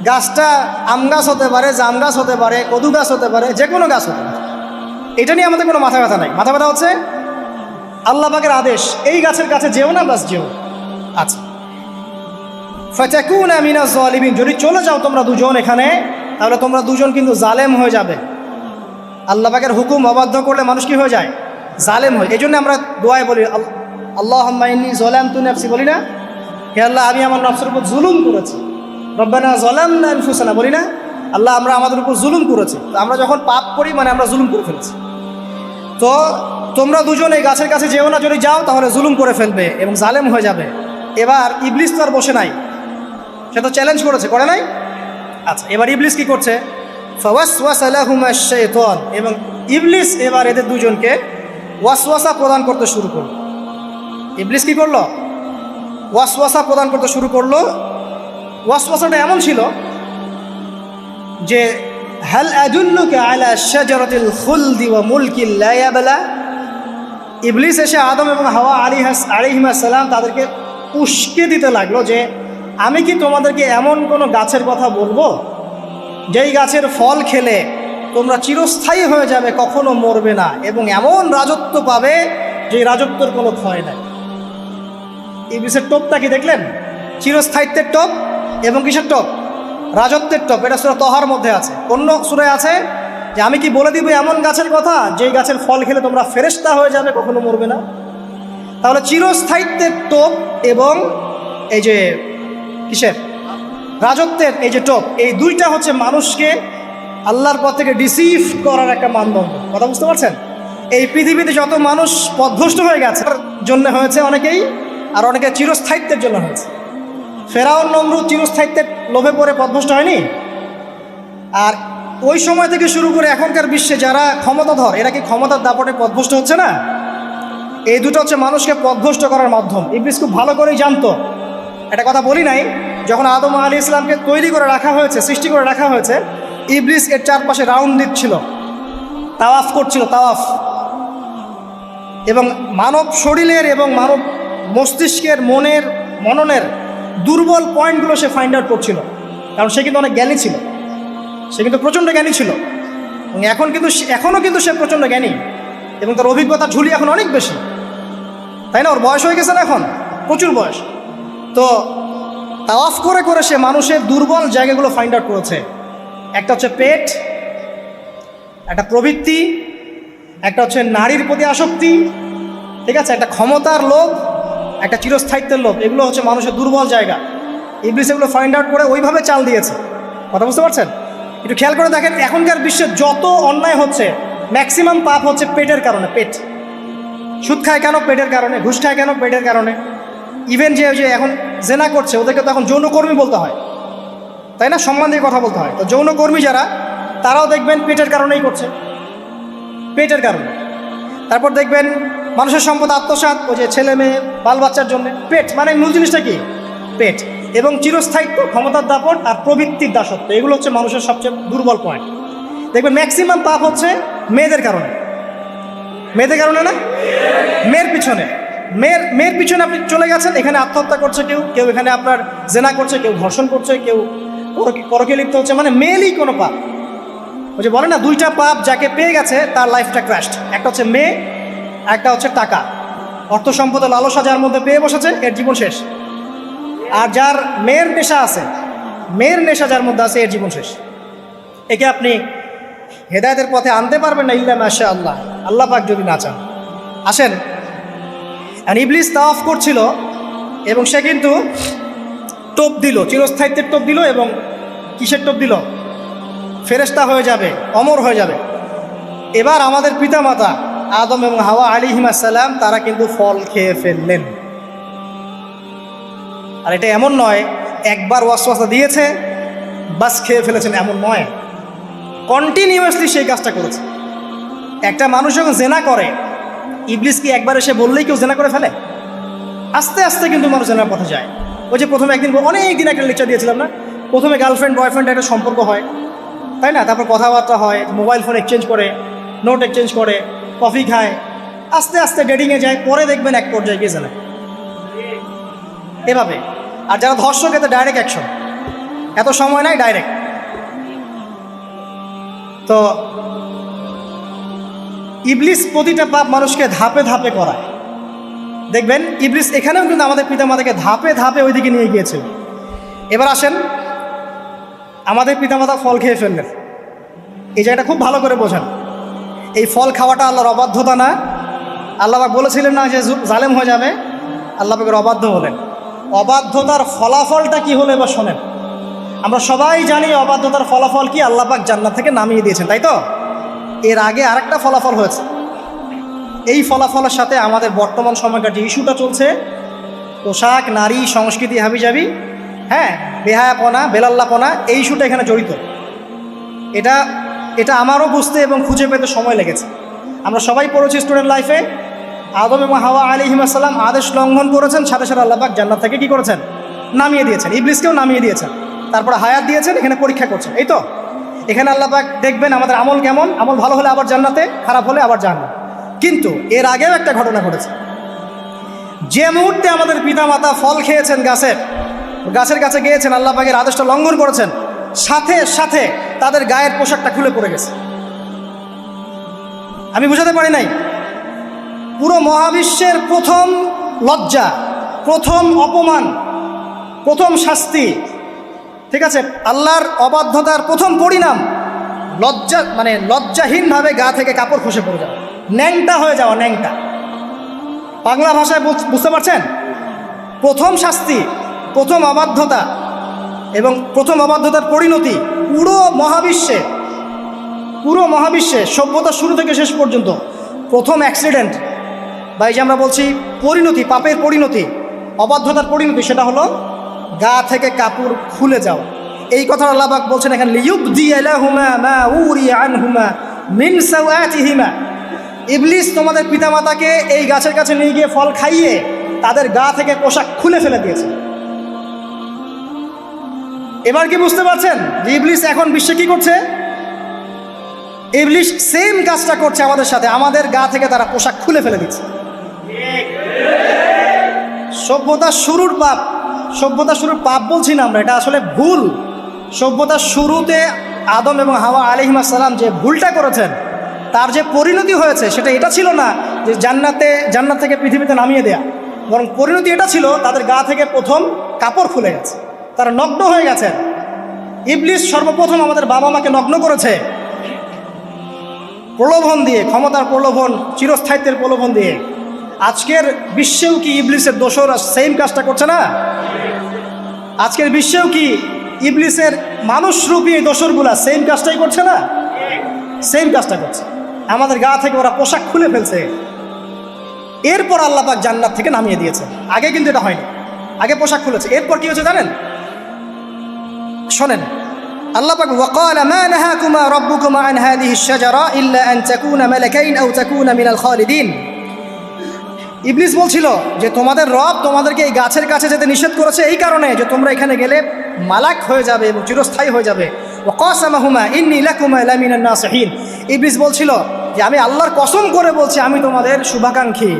গাছটা আম গাছ হতে পারে, জাম গাছ হতে পারে, কদু গাছ হতে পারে, যে কোনো গাছ হতে পারে। এটা নিয়ে আমাদের কোনো মাথা ব্যথা নাই। মাথা ব্যথা হচ্ছে আল্লাহ পাকের আদেশ, এই গাছের কাছে যেও না, বাস যেও। আচ্ছা, ফাতাকুনা মিনাজ জালিমিন, যদি চলে যাও তোমরা দুজন এখানে, তাহলে তোমরা দুজন কিন্তু জালেম হয়ে যাবে। আল্লাহ পাকের হুকুম অবাধ্য করলে মানুষ কি হয়ে যায়? জালেম হয়। এই জন্য আমরা দোয়ায় বলি, আল্লাহুম্মা ইন্নী যালামতু নাফসি, বলি না? হে আল্লাহ, আমি আমার নফসের উপর জুলুম করেছি। রব্বানা যালামনা আনফুসানা, বলি না? আল্লাহ, আমরা আমাদের উপর জুলুম করেছি। তো আমরা যখন পাপ করি মানে আমরা জুলুম করে ফেলেছি। তো তোমরা দুজন এই গাছের কাছে যেও না, যদি যাও তাহলে জুলুম করে ফেলবে এবং জালেম হয়ে যাবে। এবার ইবলিস তো আর বসে নাই, সে তো চ্যালেঞ্জ করেছে, করে নাই? আচ্ছা, এবার ইবলিস কি করছে? ফাওয়াসওয়াসা লাহুমা শাইতান, এবং ইবলিস এবার এদের দুজনকে ওয়াসওয়াসা প্রদান করতে শুরু করলো। ইবলিস কি করলো? ওয়াসওয়াসা প্রদান করতে শুরু করলো। ওয়াসওয়াসাটা এমন ছিল যে, হাল আদুল্লুকা আলা শাজারাতিল খুলদি ওয়া মুলকিন লা ইয়াবলা। ইবলিস এসে আদম এবং হাওয়া আলাইহিস সালাম তাদেরকে উস্কে দিতে লাগলো যে, আমি কি তোমাদেরকে এমন কোনো গাছের কথা বলবো যেই গাছের ফল খেলে তোমরা চিরস্থায়ী হয়ে যাবে, কখনো মরবে না, এবং এমন রাজত্ব পাবে যে রাজত্বের কোনো ক্ষয় নাই। ইবলিসের টোপটা কি দেখলেন? চিরস্থায়িত্বের টোপ এবং কিসের টোপ? রাজত্বের টোপ। এটা সূরা তহার মধ্যে আছে। অন্য সূরায় আছে যে, আমি কি বলে দিব এমন গাছের কথা যেই গাছের ফল খেলে তোমরা ফেরেশতা হয়ে যাবে, কখনো মরবে না। তাহলে চিরস্থায়িত্বের টোপ এবং এই যে কিসের? রাজত্বের এই যে টোপ, এই দুইটা হচ্ছে মানুষকে আল্লাহর পথ থেকে ডিসিভ করার একটা মানদণ্ড। কথা বুঝতে পারছেন? এই পৃথিবীতে যত মানুষ পথভ্রষ্ট হয়ে গেছে জন্য হয়েছে অনেকেই, আর অনেকে চিরস্থায়িত্বের জন্য হয়েছে। ফেরাউন নমরুদ চিরস্থায়িত্বের লোভে পড়ে পথভ্রষ্ট হয়নি? আর ওই সময় থেকে শুরু করে এখনকার বিশ্বে যারা ক্ষমতাধর, এরা কি ক্ষমতার দাপটে পথভ্রষ্ট হচ্ছে না? এই দুটো হচ্ছে মানুষকে পথভ্রষ্ট করার মাধ্যম। ইবলিস খুব ভালো করেই জানতো। একটা কথা বলি নাই, যখন আদম আলাইহিস সালামকে তৈরি করে রাখা হয়েছে, সৃষ্টি করে রাখা হয়েছে, ইবলিস এর চারপাশে রাউন্ড দিচ্ছিল, তাওয়াফ করছিল, তাওয়াফ। এবং মানব শরীরের এবং মানব মস্তিষ্কের, মননের দুর্বল পয়েন্টগুলো সে ফাইন্ড আউট করছিল। কারণ সে কিন্তু অনেক জ্ঞানী ছিল, সে কিন্তু প্রচণ্ড জ্ঞানী ছিল, এবং এখনও কিন্তু সে প্রচণ্ড জ্ঞানী, এবং তার অভিজ্ঞতা ঝুলি এখন অনেক বেশি, তাই না? ওর বয়স হয়ে গেছে না, এখন প্রচুর বয়স। তো তাওয়াফ করে করে সে মানুষের দুর্বল জায়গাগুলো ফাইন্ড আউট করেছে। একটা হচ্ছে পেট, একটা প্রবৃত্তি, একটা হচ্ছে নারীর প্রতি আসক্তি, ঠিক আছে, একটা ক্ষমতার লোভ, একটা চিরস্থায়িত্বের লোভ। এগুলো হচ্ছে মানুষের দুর্বল জায়গা। ইবলিস এগুলো ফাইন্ড আউট করে ওইভাবে চাল দিয়েছে। কথা বুঝতে পারছেন? একটু খেয়াল করে দেখেন, এখনকার বিশ্বে যত অন্যায় হচ্ছে ম্যাক্সিমাম পাপ হচ্ছে পেটের কারণে। পেট। সুদ খায় কেন? পেটের কারণে। ঘুষ খায় কেন? পেটের কারণে। ইভেন যে এখন জেনা করছে ওদেরকে তো এখন যৌনকর্মী বলতে হয়, তাই না? সম্মান দিয়ে কথা বলতে হয়। তো যৌনকর্মী যারা, তারাও দেখবেন পেটের কারণেই করছে। পেটের কারণে। তারপর দেখবেন মানুষের সম্পদ আত্মসাৎ, ওই যে ছেলে মেয়ে বাল বাচ্চার জন্য। পেট মানে মূল জিনিসটা কি? পেট। এবং চিরস্থায়িত্ব, ক্ষমতার দাপট আর প্রবৃত্তির দাসত্ব, এগুলো হচ্ছে মানুষের সবচেয়ে দুর্বল পয়েন্ট। দেখবেন ম্যাক্সিমাম পাপ হচ্ছে মেয়েদের কারণে। মেয়েদের কারণে না, মেয়ের পিছনে। মেয়ের পিছনে আপনি চলে গেছেন, এখানে আত্মহত্যা করছে কেউ, কেউ এখানে আপনার জেনা করছে, কেউ ধর্ষণ করছে, কেউ পরকে লিপ্ত হচ্ছে, মানে মেয়েরই কোনো পাপ। ওই যে বলে না, দুইটা পাপ যাকে পেয়ে গেছে তার লাইফটা ক্র্যাশড। একটা হচ্ছে মেয়ে, একটা হচ্ছে টাকা। অর্থ সম্পদের লালসা যার মধ্যে পেয়ে বসেছে, এর জীবন শেষ। আর যার মেয়ের নেশা আছে, মেয়ের নেশা যার মধ্যে আছে, এর জীবন শেষ। একে আপনি হেদায়েতের পথে আনতে পারবেন না ইল্লা মাশা আল্লাহ, আল্লাহ পাক যদি না চান। আসেন, ইবলিস তাওয়াফ করছিল এবং সে কিন্তু টোপ দিল, চিরস্থায়িত্বের টোপ দিল। এবং কিসের টোপ দিল? ফেরেশতা হয়ে যাবে, অমর হয়ে যাবে। এবার আমাদের পিতামাতা আদম এবং হাওয়া আলাইহিস সালাম তারা কিন্তু ফল খেয়ে ফেললেন। আর এটা এমন নয় একবার ওয়াসওয়াসা দিয়েছে বাস খেয়ে ফেলেছেন, এমন নয়। কন্টিনিউয়াসলি সেই কাজটা করেছে। একটা মানুষ যখন জেনা করে, ইবলিস কি একবার এসে বললেই কেউ জেনা করে ফেলে? আস্তে আস্তে কিন্তু মানুষ জেনার পথে যায়। ওই যে প্রথমে একদিন, অনেক দিন একটা লেকচার দিয়েছিলাম না, প্রথমে গার্লফ্রেন্ড বয়ফ্রেন্ড একটা সম্পর্ক হয়, তাই না? তারপর কথাবার্তা হয়, মোবাইল ফোন এক্সচেঞ্জ করে, নোট এক্সচেঞ্জ করে, কফি খায়, আস্তে আস্তে ডেটিংয়ে যায়, পরে দেখবেন এক পর্যায়ে গিয়ে জেনা। এভাবে। আর যারা ধর্ষক, এতে ডাইরেক্ট অ্যাকশন, এত সময় নাই, ডাইরেক্ট। তো ইবলিস প্রতিটা পাপ মানুষকে ধাপে ধাপে করায়। দেখবেন ইবলিস এখানেও কিন্তু আমাদের পিতামাতাকে ধাপে ধাপে ওইদিকে নিয়ে গিয়েছিল। এবার আসেন, আমাদের পিতামাতা ফল খেয়ে ফেললেন, এই জায়গাটা খুব ভালো করে বোঝেন। এই ফল খাওয়াটা আল্লাহর অবাধ্যতা না। আল্লাহ পাক বলেছিলেন না যে জালেম হয়ে যাবে, আল্লাহ পাকের অবাধ্য হলেন। অবাধ্যতার ফলাফলটা কি হলো এবার শোনেন। আমরা সবাই জানি অবাধ্যতার ফলাফল কি, আল্লাহ পাক জান্নাত থেকে নামিয়ে দিয়েছেন, তাই তো? এর আগে আরেকটা ফলাফল হয়েছে। এই ফলাফলের সাথে আমাদের বর্তমান সময়কার যে ইস্যুটা চলছে, পোশাক, নারী, সংস্কৃতি, হাবিজাবি, হ্যাঁ, বেহায়াপনা, বেলাল্লাপনা, এই ইস্যুটা এখানে জড়িত। এটা আমারও বুঝতে এবং খুঁজে পেতে সময় লেগেছে। আমরা সবাই পড়েছি স্টুডেন্ট লাইফে, আদম এবং হাওয়া আলাইহিস সালাম আদেশ লঙ্ঘন করেছেন, সাথে সাথে আল্লাহ পাক জান্নাত থেকে কি করেছেন? নামিয়ে দিয়েছেন। ইবলিসকেও নামিয়ে দিয়েছেন, তারপরে হায়াত দিয়েছেন, এখানে পরীক্ষা করছেন, এই তো। এখানে আল্লাহ পাক দেখবেন আমাদের আমল কেমন, আমল ভালো হলে আবার জান্নাতে, খারাপ হলে আবার জান্নাত। কিন্তু এর আগেও একটা ঘটনা ঘটেছে। যে মুহূর্তে আমাদের পিতামাতা ফল খেয়েছেন গাছের কাছে গিয়েছেন, আল্লাহ পাকের আদেশটা লঙ্ঘন করেছেন, সাথে সাথে তাদের গায়ের পোশাকটা খুলে পড়ে গেছে। আমি বুঝাতে পারি নাই? পুরো মহাবিশ্বের প্রথম লজ্জা, প্রথম অপমান, প্রথম শাস্তি, ঠিক আছে, আল্লাহর অবাধ্যতার প্রথম পরিণাম লজ্জাহীনভাবে গা থেকে কাপড় খসে পড়ে যাওয়া, ন্যাংটা হয়ে যাওয়া, ন্যাংটা। বাংলা ভাষায় বুঝতে পারছেন? প্রথম শাস্তি, প্রথম অবাধ্যতা এবং প্রথম অবাধ্যতার পরিণতি পুরো মহাবিশ্বে সভ্যতার শুরু থেকে শেষ পর্যন্ত প্রথম অ্যাক্সিডেন্ট, বা এই যে আমরা বলছি পরিণতি, পাপের পরিণতি, অবাধ্যতার পরিণতি, সেটা হলো গা থেকে কাপড় খুলে যাওয়া। এই কথা আল্লাহ পাক বলছেন এখানে, লিইউবদি লাহুমা মা উরিয়া আনহুমা মিন সাওয়াতিহিমা। ইবলিস তোমাদের পিতামাতাকে এই গাছের কাছে নিয়ে গিয়ে ফল খাইয়ে তাদের গা থেকে পোশাক খুলে ফেলে দিয়েছে। এবার কি বুঝতে পারছেন যে ইবলিস এখন বিশ্বে কি করছে? ইবলিস সেম কাজটা করছে আমাদের সাথে, আমাদের গা থেকে তারা পোশাক খুলে ফেলে দিচ্ছে। সভ্যতার শুরুর পাপ বলছি না আমরা, এটা আসলে ভুল। সভ্যতার শুরুতে আদম এবং হাওয়া আলাইহিস সালাম যে ভুলটা করেছেন, তার যে পরিণতি হয়েছে, সেটা এটা ছিল না যে জান্নাত থেকে পৃথিবীতে নামিয়ে দেয়া, বরং পরিণতি এটা ছিল তাদের গা থেকে প্রথম কাপড় খুলে গেছে, তারা নগ্ন হয়ে গেছেন। ইবলিস সর্বপ্রথম আমাদের বাবা মাকে নগ্ন করেছে প্রলোভন দিয়ে, ক্ষমতার প্রলোভন, চিরস্থায়িত্বের প্রলোভন দিয়ে। আজকের বিশ্বেও কি ইবলিসের দোসররা সেম কাজটা করছে না? আজকের বিশ্বেও কি ইবলিসের মানুষরূপী দোসরগুলা সেম কাজটাই করছে না? সেম কাজটা করছে। আমাদের গা থেকে ওরা পোশাক খুলে ফেলছে, এরপর আল্লাহ পাক জান্নাত থেকে নামিয়ে দিয়েছে। আগে কিন্তু এটা হয়নি, আগে পোশাক খুলেছে। এরপর কি হয়েছে জানেন? শোনেন, আল্লাহ পাক ওয়াকালা মা নাহাকুমা রাব্বুকুমা আন হাযিহি আশ-শাজারা ইল্লা আন তাকুনা মালাকাইন আও তাকুনা মিনাল খালিদিন। ইবলিস বলছিল যে তোমাদের রব তোমাদেরকে এই গাছের কাছে যেতে নিষেধ করেছে এই কারণে যে তোমরা এখানে গেলে মালাক হয়ে যাবে এবং চিরস্থায়ী হয়ে যাবে। ওয়া কাসামাহুমা ইন্নী লাকুমা লামিনান নাসিহিন। ইবলিস বলছিল যে আমি আল্লাহর কসম করে বলছি আমি তোমাদের শুভাকাঙ্ক্ষী।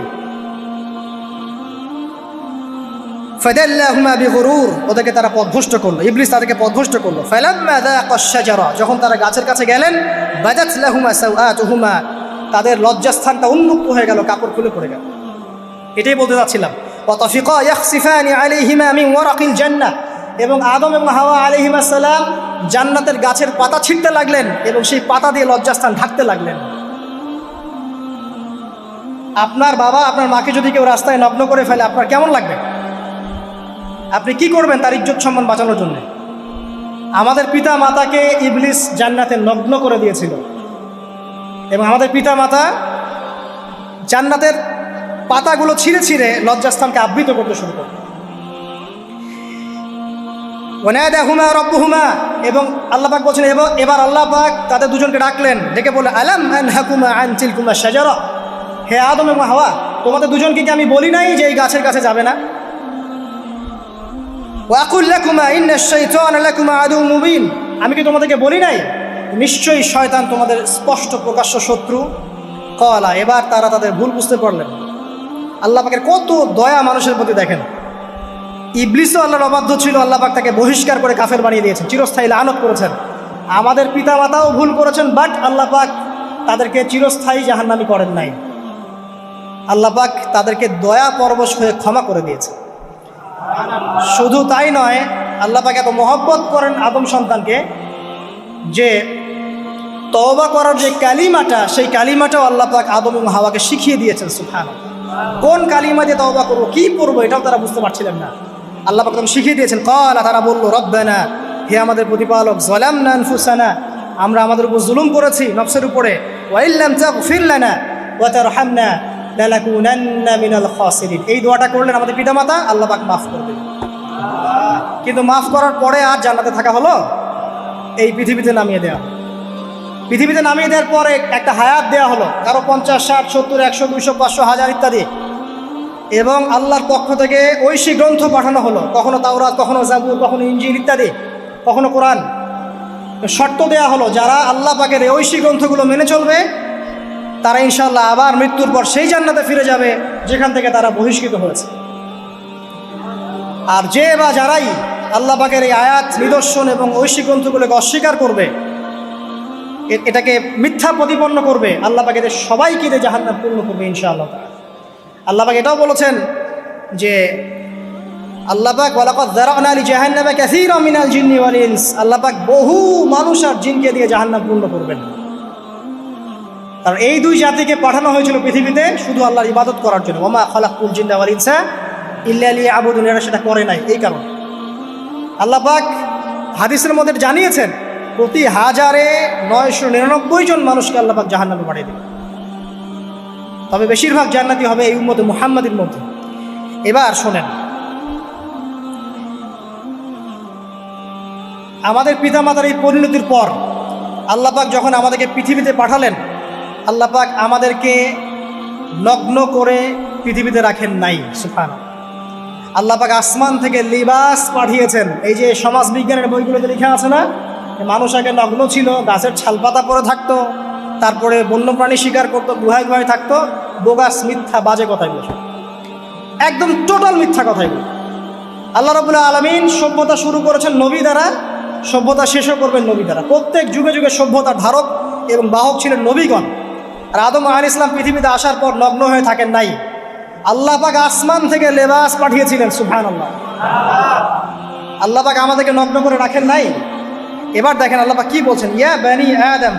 ফাদাল্লাহুমা বিগুরুর, ওদেরকে তারা পথভ্রষ্ট করলো, ইবলিস তাদেরকে পথভ্রষ্ট করলো। ফালাম্মা যাকাশ শাজারা, যখন তারা গাছের কাছে গেলেন, বাদাত লাহুমা সাওআতুহুমা, তাদের লজ্জাস্থানটা উন্মুক্ত হয়ে গেল, কাপড় খুলে পড়ে গেল। এটাই বলতে যাচ্ছিলাম। ওয়া তাফিকা ইয়াখসিফানি আলাইহিমা মিন ওয়ারাকিল জান্নাহ, এবং আদম এবং হাওয়া আলাইহিমা সালাম জান্নাতের গাছের পাতা ছিঁড়তে লাগলেন এবং সেই পাতা দিয়ে লজ্জাস্থান ঢাকতে লাগলেন। আপনার বাবা আপনার মাকে যদি কেউ রাস্তায় নগ্ন করে ফেলে আপনার কেমন লাগবে? আপনি কি করবেন তার ইজ্জত সম্মান বাঁচানোর জন্য? আমাদের পিতা মাতাকে ইবলিস জান্নাতে নগ্ন করে দিয়েছিল এবং আমাদের পিতা মাতা জান্নাতের পাতাগুলো ছিঁড়ে ছিঁড়ে লজ্জাস্থানকে আবৃত করতে শুরু করল। ওয়ানাদাহুমা রাব্বুহুমা, এবং আল্লাহ পাক বলছেন এবার আল্লাহ পাক তাদের দুজনকে ডাকলেন, ডেকে বলে আলাম আনহাকুমা আন তিলকুমা শাজারা, হে আদম এবং হাওয়া তোমাদের দুজনকে কি আমি বলি নাই যে এই গাছের কাছে যাবে না? ওয়াকুল লাকুমা ইন্নাশ শাইতানা লাকুমা আদুউম মুবিন, আমি কি তোমাদেরকে বলি নাই নিশ্চয়ই শয়তান তোমাদের স্পষ্ট প্রকাশ্য শত্রু? ক্বালা, এবার তারা তাদের ভুল বুঝতে পারলেন। আল্লাহ পাকের কত দয়া মানুষের প্রতি দেখেন। ইবলিসও আল্লাহর অবাধ্য ছিল, আল্লাহ পাক তাকে বহিষ্কার করে কাফের বানিয়ে দিয়েছেন, চিরস্থায়ী লানত করেছেন। আমাদের পিতামাতাও ভুল করেছেন, বাট আল্লাহ পাক তাদেরকে চিরস্থায়ী জাহান্নামী করেন নাই। আল্লাহ পাক তাদেরকে দয়া পরবশ হয়ে ক্ষমা করে দিয়েছে। শুধু তাই নয়, আল্লাহ পাক এত মহব্বত করেন আদম সন্তানকে যে তওবা করার যে কালিমাটা, সেই কালিমাটাও আল্লাহ পাক আদম এবং হাওয়াকে শিখিয়ে দিয়েছেন। সুবহানাল্লাহ, কোন কালিমা দিয়ে তওবা করবো, কি পড়বো, এটাও তারা বুঝতে পারছিলেন না। আল্লাহ পাক তখন শিখিয়ে দিয়েছেন। ক্বালা, তারা বলল, রব্বানা, হে আমাদের প্রতিপালক, যালামনা আনফুসানা, আমরা আমাদের উপর জুলুম করেছি নফসের উপরে, ওয়া ইল্লাম তাগফির লানা ওয়া তারহামনা লানাকুনান্না মিনাল খাসিরিন। এই দোয়াটা করলেন আমাদের পিতামাতা, আল্লাহ পাক মাফ করবেন। কিন্তু মাফ করার পরে আর জান্নাতে থাকা হলো? এই পৃথিবীতে নামিয়ে দেওয়া। পৃথিবীতে নামিয়ে দেওয়ার পরে একটা হায়াত দেওয়া হলো, কারো 50, 60, 70, 100, 200, 500, 1000 ইত্যাদি, এবং আল্লাহর পক্ষ থেকে ঐশী গ্রন্থ পাঠানো হলো, কখনো তাওরাত, কখনো জাবুর, কখনো ইনজিল ইত্যাদি, কখনো কোরআন। শর্ত দেওয়া হলো যারা আল্লাহ পাকের এই ঐশী গ্রন্থগুলো মেনে চলবে তারা ইনশাআল্লাহ আবার মৃত্যুর পর সেই জান্নাতে ফিরে যাবে যেখান থেকে তারা বহিষ্কৃত হয়েছে। আর যে বা যারাই আল্লাহ পাকের এই আয়াত, নিদর্শন এবং ঐশী গ্রন্থগুলোকে অস্বীকার করবে, এটাকে মিথ্যা প্রতিপন্ন করবে, আল্লাহ পাক এদের সবাইকে দিয়ে জাহান্নাম পূর্ণ করবে ইনশাআল্লাহ। আল্লাহ পাক এটাও বলেছেন যে আল্লাহ পাক ওয়ালাকাদ যারানা লিজাহান্নামা কাসীরাম মিনাল জিন্নি ওয়াল ইনস, আল্লাহ পাক বহু মানুষ আর জিনকে দিয়ে জাহান্নাম পূর্ণ করবেন। কারণ এই দুই জাতিকে পাঠানো হয়েছিল পৃথিবীতে শুধু আল্লাহর ইবাদত করার জন্য। ওমা খালাকুল জিন্না ওয়াল ইনসা ইল্লা লিয়াবুদুন, এরা সেটা করে নাই। এই কারণে আল্লাহ পাক হাদিসের মধ্যে জানিয়েছেন প্রতি 1000-999 জন মানুষকে আল্লাহ পাক জাহান্নামে পাঠিয়ে দেবেন, তবে বেশিরভাগ জান্নাতি হবে এই উম্মতে মুহাম্মাদের মধ্যে। এবার শোনেন, আমাদের পিতামাতার এই পরিণতির পর আল্লাহ পাক যখন আমাদেরকে পৃথিবীতে পাঠালেন, আল্লাহ পাক আমাদেরকে নগ্ন করে পৃথিবীতে রাখেন নাই। সুবহানাল্লাহ, আল্লাহ পাক আসমান থেকে লিবাস পাঠিয়েছেন। এই যে সমাজ বিজ্ঞানের বইগুলোতে লেখা আছে না, মানুষ আগে নগ্ন ছিল, গাছের ছালপাতা পরে থাকতো, তারপরে বন্যপ্রাণী শিকার করতো, গুহায় গুহায় থাকতো, বোগাস, মিথ্যা, বাজে কথাগুলো, একদম টোটাল মিথ্যা কথাগুলো। আল্লাহ রাব্বুল আলামিন সভ্যতা শুরু করেছেন নবী দ্বারা, সভ্যতা শেষও করবেন নবী দ্বারা। প্রত্যেক যুগে যুগে সভ্যতার ধারক এবং বাহক ছিলেন নবীগণ। আর আদম আলাইহিস সালাম পৃথিবীতে আসার পর নগ্ন হয়ে থাকেন নাই, আল্লাহ পাক আসমান থেকে লেবাস পাঠিয়েছিলেন। সুবহানাল্লাহ, আল্লাহ পাক আমাদেরকে নগ্ন করে রাখেন নাই। এবার দেখেন আল্লাহ পাক কি বলছেন, ইয়া বানি আদম,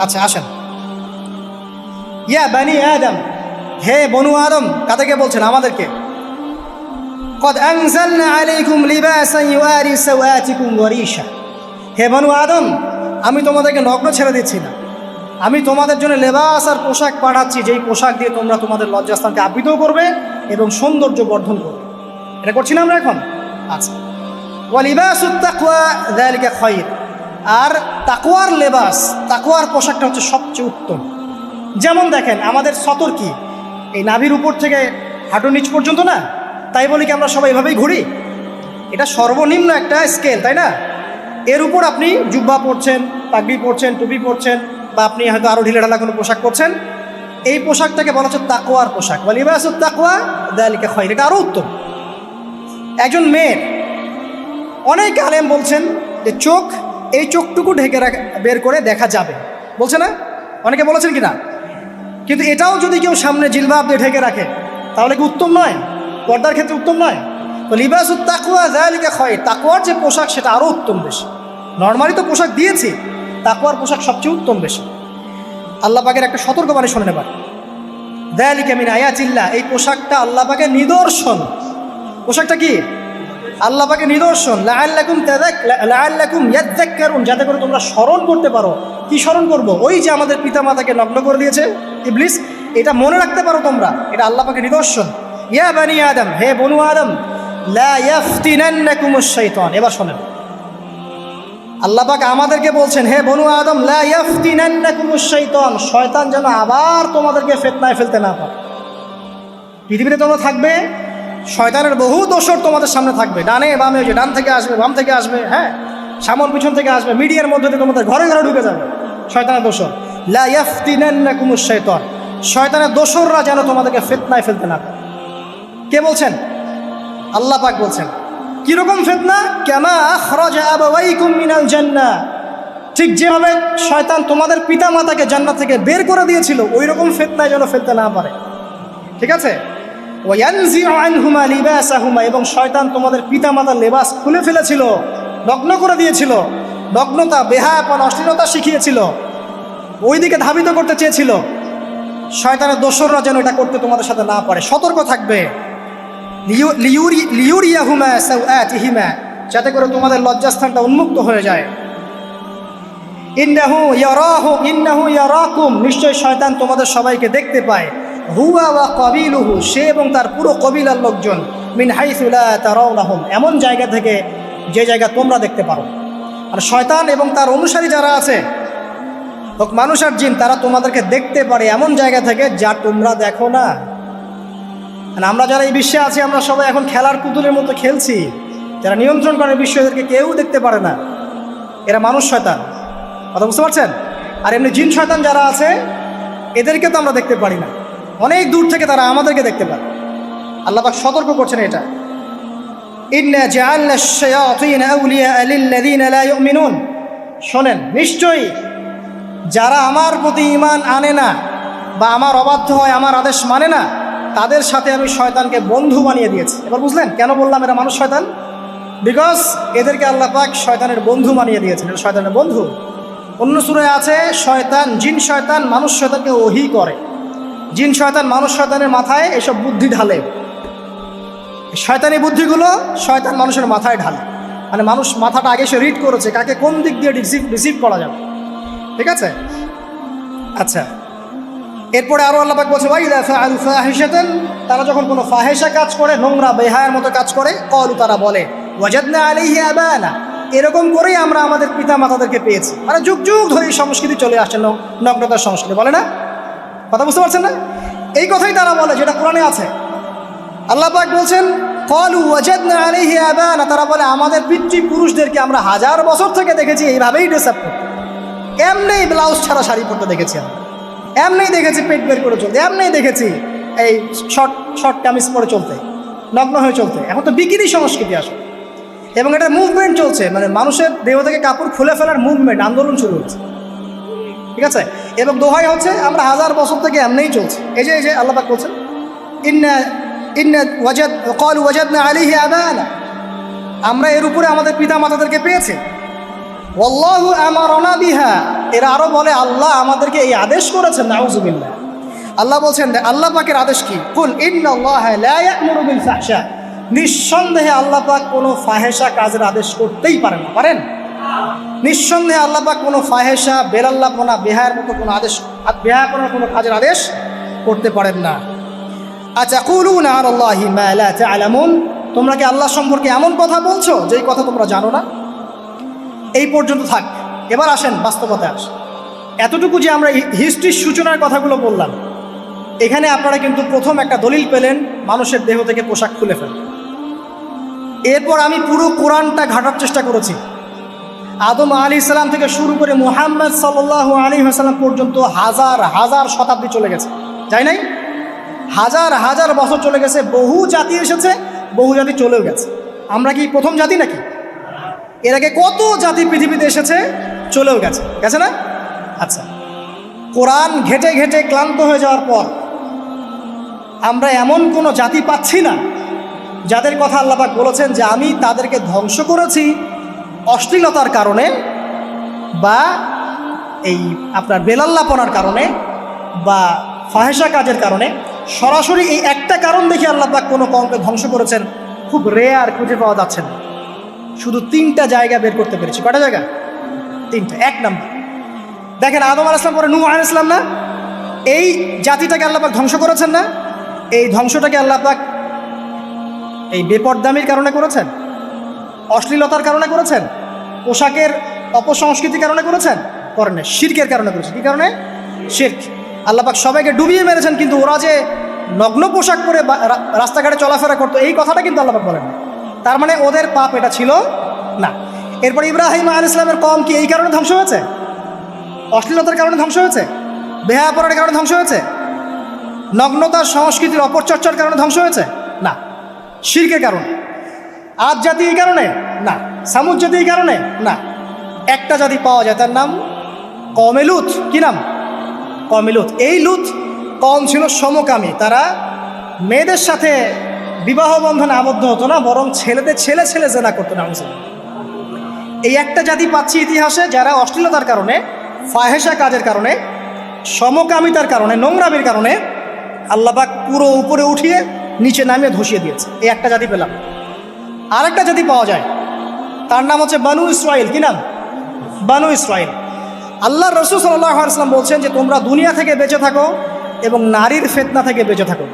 আচ্ছা আসেন, ইয়া বানি আদম, হে বনু আদম, কাদেরকে বলছেন? আমাদেরকে। কদ আনজালনা আলাইকুম লিবাসান ইউআরি সাওআতিকুম ওয়া রিশা, হে বনু আদম, আমি তোমাদেরকে নগ্ন ছেড়ে দিচ্ছি না, আমি তোমাদের জন্য লেবাস আর পোশাক পাঠাচ্ছি, যেই পোশাক দিয়ে তোমরা তোমাদের লজ্জাস্থানকে আবৃত করবে এবং সৌন্দর্য বর্ধন করবে। এটা করছি না আমরা এখন? আচ্ছা, ওয়া লিবাসুত তাকওয়া যালিকা খায়র, আর তাকওয়ার লেবাস, তাকওয়ার পোশাকটা হচ্ছে সবচেয়ে উত্তম। যেমন দেখেন আমাদের সতর কি এই নাভির উপর থেকে হাঁটুর নিচ পর্যন্ত না, তাই বলি কি আমরা সবাই এভাবেই ঘুরি? এটা সর্বনিম্ন একটা স্কেল, তাই না? এর উপর আপনি জুব্বা পরছেন, পাগড়ি পরছেন, টুপি পরছেন, বা আপনি হয়তো আরও ঢিলেঢালা কোনো পোশাক পরছেন, এই পোশাকটাকে বলা হচ্ছে তাকওয়ার পোশাক। ওয়া লিবাসুত তাকওয়া যালিকা খায়র, এটা আরও উত্তম। একজন মেয়ের, অনেক আলেম বলছেন যে চোখ, এই চোখটুকু ঢেকে বের করে দেখা যাবে, বলছে না? অনেকে বলেছেন কি না? কিন্তু এটাও যদি কেউ সামনে জিলবাব দিয়ে ঢেকে রাখে তাহলে কি উত্তম নয়? পর্দার ক্ষেত্রে উত্তম নয়? তো লিবাসুত তাকওয়া যালিকা খায়র, তাকওয়ার যে পোশাক সেটা আরও উত্তম বেশি। নর্মালি তো পোশাক দিয়েছি, তাকওয়ার পোশাক সবচেয়ে উত্তম বেশি। আল্লাহ পাকের একটা সতর্কবাণী শুনে নেবার, যালিকা মিন আয়াতিল্লাহ, এই পোশাকটা আল্লাহ পাকের নিদর্শন। পোশাকটা কি? আল্লাহ পাকের নিদর্শন। লাআল্লাকুম ইয়াযাক্কারুন, যাতে করে তোমরা স্মরণ করতে পারো। কি স্মরণ করব? ওই যে আমাদের পিতামাতাকে নগ্ন করে দিয়েছে ইবলিস, এটা মনে রাখতে পারো তোমরা, এটা আল্লাহ পাকের নিদর্শন। ইয়া বানি আদম, হে বনু আদম, লা ইয়াফতিনান্নাকুমুশ শাইতান। এবার শোনেন, আল্লাহ পাক আমাদেরকে বলছেন, হে বনু আদম, লা ইয়াফতিনান্নাকুমুশ শাইতান, শয়তান যেন আবার তোমাদেরকে ফিতনায় ফেলতে না পারে। পৃথিবীতে তোমরা থাকবে, শয়তানের বহু দোসর তোমাদের সামনে থাকবে, ডানে বামে, যে ডান থেকে আসবে, বাম থেকে আসবে, হ্যাঁ, সামন পিছন থেকে আসবে, মিডিয়ার মধ্যে দিয়ে তোমাদের ঘরে ঘরে ঢুকে যাবে শয়তানের দোসর। লা ইয়াফতিনান্নাকুমুশ শাইতান, শয়তানের দোসররা যেন তোমাদেরকে ফিতনায় ফেলতে না পারে। কে বলছেন? আল্লাহ পাক বলছেন। কিরকম ফিতনা? কামা আখরাজা আবাওয়াইকুম মিনাল জান্নাহ, ঠিক যেভাবে শয়তান তোমাদের পিতা মাতাকে জান্নাত থেকে বের করে দিয়েছিল, ওই রকম ফিতনায় যেন ফেলতে না পারে। ঠিক আছে? ওয়ায়ানজিউ আনহুমা লিবাসাহুমা, এবং শয়তান তোমাদের পিতা মাতার লেবাস খুলে ফেলেছিল, নগ্ন করে দিয়েছিল, নগ্নতা, বেহায়াপন, অশ্লীলতা শিখিয়েছিল, ওই দিকে ধাবিত করতে চেয়েছিল। শয়তানের দোসররা যেন এটা করতে তোমাদের সাথে না পারে, সতর্ক থাকবে। লিউরিয়াহুমা সাওআতিহিমা, যাতে করে তোমাদের লজ্জাস্থানটা উন্মুক্ত হয়ে যায়। ইন্নাহু ইয়ারাকুম, নিশ্চয় শয়তান তোমাদের সবাইকে দেখতে পায়। হুয়া ওয়া কাবিলুহু, সে এবং তার পুরো কবিলার লোকজন, মিন হাইসু লা তারাউনাহুম, এমন জায়গা থেকে যে জায়গা তোমরা দেখতে পারো। আর শয়তান এবং তার অনুসারী যারা আছে, হোক মানুষ আর জিন, তারা তোমাদেরকে দেখতে পারে এমন জায়গা থেকে যা তোমরা দেখো না। আমরা যারা এই বিশ্বে আছি, আমরা সবাই এখন খেলার পুতুলের মতো খেলছি। যারা নিয়ন্ত্রণ করে বিশ্ব, এদেরকে কেউ দেখতে পারে না, এরা মানুষ শয়তান। কথা বুঝতে পারছেন? আর এমনি জিন শয়তান যারা আছে, এদেরকে তো আমরা দেখতে পারি না, অনেক দূর থেকে তারা আমাদেরকে দেখতে পারে। আল্লাহ পাক সতর্ক করছেন এটা। ইন্না জাআলনা আশ-শায়াতিন আউলিয়া লিল্লাযিনা লা ইউমিনুন, শোনেন, নিশ্চয়ই যারা আমার প্রতি ঈমান আনে না বা আমার অবাধ্য হয়, আমার আদেশ মানে না, তাদের সাথে আমি শয়তানকে বন্ধু বানিয়ে দিয়েছি। এবার বুঝলেন কেন বললাম এরা মানুষ শয়তান? বিকজ এদেরকে আল্লাহ পাক শয়তানের বন্ধু বানিয়ে দিয়েছেন। এটা শয়তানের বন্ধু। অন্য সূরায় আছে, শয়তান, জিন শয়তান মানুষ শয়তানকে ওহী করে। জিন শয়তান মানুষ শয়তানের মাথায় এসব বুদ্ধি ঢালে। শয়তানি বুদ্ধিগুলো শয়তান মানুষের মাথায় ঢালে, মানে মানুষ মাথাটা আগে সে রিড করেছে কাকে কোন দিক দিয়ে রিসিভ করা যাবে। ঠিক আছে? আচ্ছা, এরপরে আরও আল্লাহ পাক বলছে, ওয়াইদা ফাআলু ফাহিশাতান, তারা যখন কোনো ফাহেসা কাজ করে, নোংরা বেহায়ার মতো কাজ করে, ক্বালু, তারা বলে, ওয়াজাদনা আলাইহি আবানা, এরকম করেই আমরা আমাদের পিতা মাতাদেরকে পেয়েছি। মানে যুগ যুগ ধরে এই সংস্কৃতি চলে আসছে, নগ্নতার সংস্কৃতি, বলে না? কথা বুঝতে পারছেন না? এই কথাই তারা বলে, যেটা কোরআনে আছে। আল্লাহ পাক বলছেন, ক্বালু ওয়াজাদনা আলাইহি আবানা, তারা বলে আমাদের পিতৃপুরুষদেরকে আমরা 1000 বছর থেকে দেখেছি এইভাবেই ড্রেস আপ করতে, এমনি ব্লাউজ ছাড়া শাড়ি পরতে দেখেছি, আমরা এমনি দেখেছি পেট বের করে চলতে, এমনি দেখেছি এই শর্ট কামিজ পরে চলতে, নগ্ন হয়ে চলতে। এখন তো বিকিনি সংস্কৃতি আসে, এবং এটা মুভমেন্ট চলছে, মানে মানুষের দেহ থেকে কাপড় খুলে ফেলার মুভমেন্ট, আন্দোলন শুরু হচ্ছে। ঠিক আছে? এবং দোহাই হচ্ছে আমরা 1000 বছর থেকে এমনিই চলছে। এই যে আল্লাহ পাক বলছেন, ক্বালু ওয়াজাদনা আলাইহি আবানা, আমরা এর উপরে আমাদের পিতা মাতাদেরকে পেয়েছি। ওয়াল্লাহু আমারানা বিহা, এরা আরো বলে আল্লাহ আমাদেরকে এই আদেশ করেছেন। নাউযুবিল্লাহ। আল্লাহ বলছেন, আল্লাহ পাকের আদেশ কি? কুল ইন্নাল্লাহা লা ইয়া'মুরু বিল ফাহশা, নিঃসন্দেহে আল্লাহ পাক কোনো ফাহেসা কাজের আদেশ করতেই পারেন না। পারেন? নিঃসন্দেহে আল্লাহ পাক কোনো ফাহেসা, বেলাল্লাপনা, বেহায়ার মতো কোনো আদেশ, বেহায়াপনার কোনো কাজের আদেশ করতে পারেন না। আতাকুলুনা আলাল্লাহি মা লা তা'লামুন, তোমরা কি আল্লাহ সম্পর্কে এমন কথা বলছো যেই কথা তোমরা জানো না? এই পর্যন্ত থাক। এবার আসেন বাস্তবতায় আসেন। এতটুকু যে আমরা হিস্ট্রির সূচনার কথাগুলো বললাম, এখানে আপনারা কিন্তু প্রথম একটা দলিল পেলেন মানুষের দেহ থেকে পোশাক খুলে ফেলে। এরপর আমি পুরো কোরআনটা ঘাটার চেষ্টা করেছি। আদম আলাইহিস সালাম থেকে শুরু করে মুহাম্মদ সাল্লাল্লাহু আলাইহি ওয়াসাল্লাম পর্যন্ত হাজার হাজার শতাব্দী চলে গেছে, যাই নাই? হাজার হাজার বছর চলে গেছে, বহু জাতি এসেছে, বহু জাতি চলেও গেছে। আমরা কি প্রথম জাতি নাকি? এর আগে কত জাতি পৃথিবীতে এসেছে, চলেও গেছে, গেছে না? আচ্ছা, কোরআন ঘেটে ঘেটে ক্লান্ত হয়ে যাওয়ার পর আমরা এমন কোনো জাতি পাচ্ছি না যাদের কথা আল্লাহ পাক বলেছেন যে আমি তাদেরকে ধ্বংস করেছি অশ্লীলতার কারণে, বা এই আপনার বেলাল্লাপনার কারণে, বা ফাহেসা কাজের কারণে। সরাসরি এই একটা কারণ দেখে আল্লাহ পাক কোনো কওমকে ধ্বংস করেছেন খুব রেয়ার, খুঁজে পাওয়া যাচ্ছে না। শুধু 3টা জায়গা বের করতে পেরেছি। কটা জায়গা? 3টা। 1 নাম্বার দেখেন, আদম আলাইহিস সালাম পরে নূহ আলাইহিস সালাম না, এই জাতিটাকে আল্লাহ পাক ধ্বংস করেছেন না? এই ধ্বংসটাকে আল্লাহ পাক এই বেপরদামির কারণে করেছেন, অশ্লীলতার কারণে করেছেন, পোশাকের অপসংস্কৃতির কারণে করেছেন? করেন না, শিরকের কারণে করেছেন। কী কারণে? শিরক। আল্লাহ পাক সবাইকে ডুবিয়ে মেরেছেন, কিন্তু ওরা যে নগ্ন পোশাক পরে রাস্তাঘাটে চলাফেরা করতো এই কথাটা কিন্তু আল্লাহ পাক বলেন না। তার মানে ওদের পাপ এটা ছিল না। এরপর ইব্রাহিম আলাইহিস সালামের কওম কি এই কারণে ধ্বংস হয়েছে? অশ্লীলতার কারণে ধ্বংস হয়েছে? বেহায়াপনার কারণে ধ্বংস হয়েছে? নগ্নতার সংস্কৃতির অপচর্চার কারণে ধ্বংস হয়েছে? না, শিরকের কারণে। আদ জাতি এই কারণে না, সামুদ জাতি এই কারণে না। একটা জাতি পাওয়া যায়, তার নাম কওমে লূত। কি নাম? কওমে লূত। এই লূত কওম ছিল সমকামী। তারা মেয়েদের সাথে বিবাহ বন্ধনে আবদ্ধ হতো না, বরং ছেলেদের ছেলে ছেলে জেনা করতো না। এই একটা জাতি পাচ্ছি ইতিহাসে যারা অশ্লীলতার কারণে, ফাহেসা কাজের কারণে, সমকামিতার কারণে, নোংরামির কারণে আল্লাহ পাক পুরো উপরে উঠিয়ে নিচে নামিয়ে ধসিয়ে দিয়েছে। এই একটা জাতি পেলাম। আরেকটা জাতি পাওয়া যায়, তার নাম হচ্ছে বানু ইসরাইল। কি নাম? বানু ইসরাইল। আল্লাহ রাসূল সাল্লাল্লাহু আলাইহি ওয়াসাল্লাম বলছেন যে তোমরা দুনিয়া থেকে বেঁচে থাকো এবং নারীর ফিতনা থেকে বেঁচে থাকো।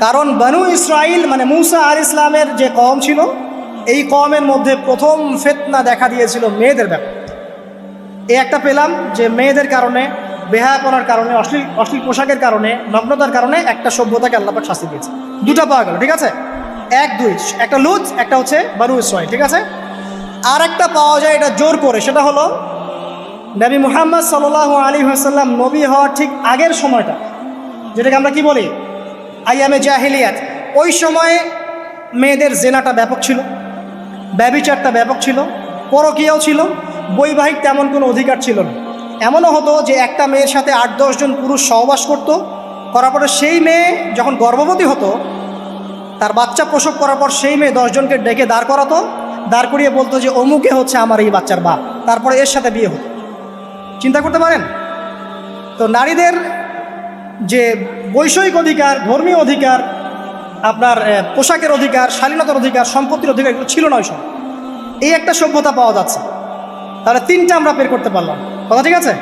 কারণ বানু ইসরাইল মানে মূসা আলাইহিস সালামের যে কওম ছিল, এই কওমের মধ্যে প্রথম ফিতনা দেখা দিয়েছিল মেয়েদের ব্যাপারে। এই একটা পেলাম যে মেয়েদের কারণে, বেহায়াপনার কারণে, অশ্লীল পোশাকের কারণে, নগ্নতার কারণে একটা সভ্যতাকে আল্লাহ পাক শাস্তি দিয়েছে। 2টা পাওয়া গেল, ঠিক আছে? 1, 2, একটা লূত, একটা হচ্ছে বানু ইসরাইল, ঠিক আছে? আর একটা পাওয়া যায় এটা জোর করে, সেটা হলো নবী মুহাম্মদ সাল্লাল্লাহু আলাইহি ওয়াসাল্লাম নবী হওয়ার ঠিক আগের সময়টা, যেটাকে আমরা কি বলি আইয়ামে জাহিলিয়াত। ওই সময়ে মেয়েদের জেনাটা ব্যাপক ছিল, ব্যভিচারটা ব্যাপক ছিল, পরকীয়াও ছিল, বৈবাহিক তেমন কোনো অধিকার ছিল না। এমনও হতো যে একটা মেয়ের সাথে 8-10 জন পুরুষ সহবাস করতো, করার পরে সেই মেয়ে যখন গর্ভবতী হতো, তার বাচ্চা প্রসব করার পর সেই মেয়ে 10 জনকে ডেকে দাঁড় করাতো, দাঁড় করিয়ে বলতো যে অমুকে হচ্ছে আমার এই বাচ্চার বাপ, তারপরে এর সাথে বিয়ে হতো। চিন্তা করতে পারেন? তো নারীদের যে বৈষয়িক অধিকার, ধর্মীয় অধিকার, আপনার পোশাকের অধিকার, শালীনতার অধিকার, সম্পত্তির অধিকার, এগুলো ছিল না ওই সময়। এই একটা সভ্যতা পাওয়া যাচ্ছে। তাহলে 3টা আমরা বের করতে পারলাম, কথা ঠিক আছে?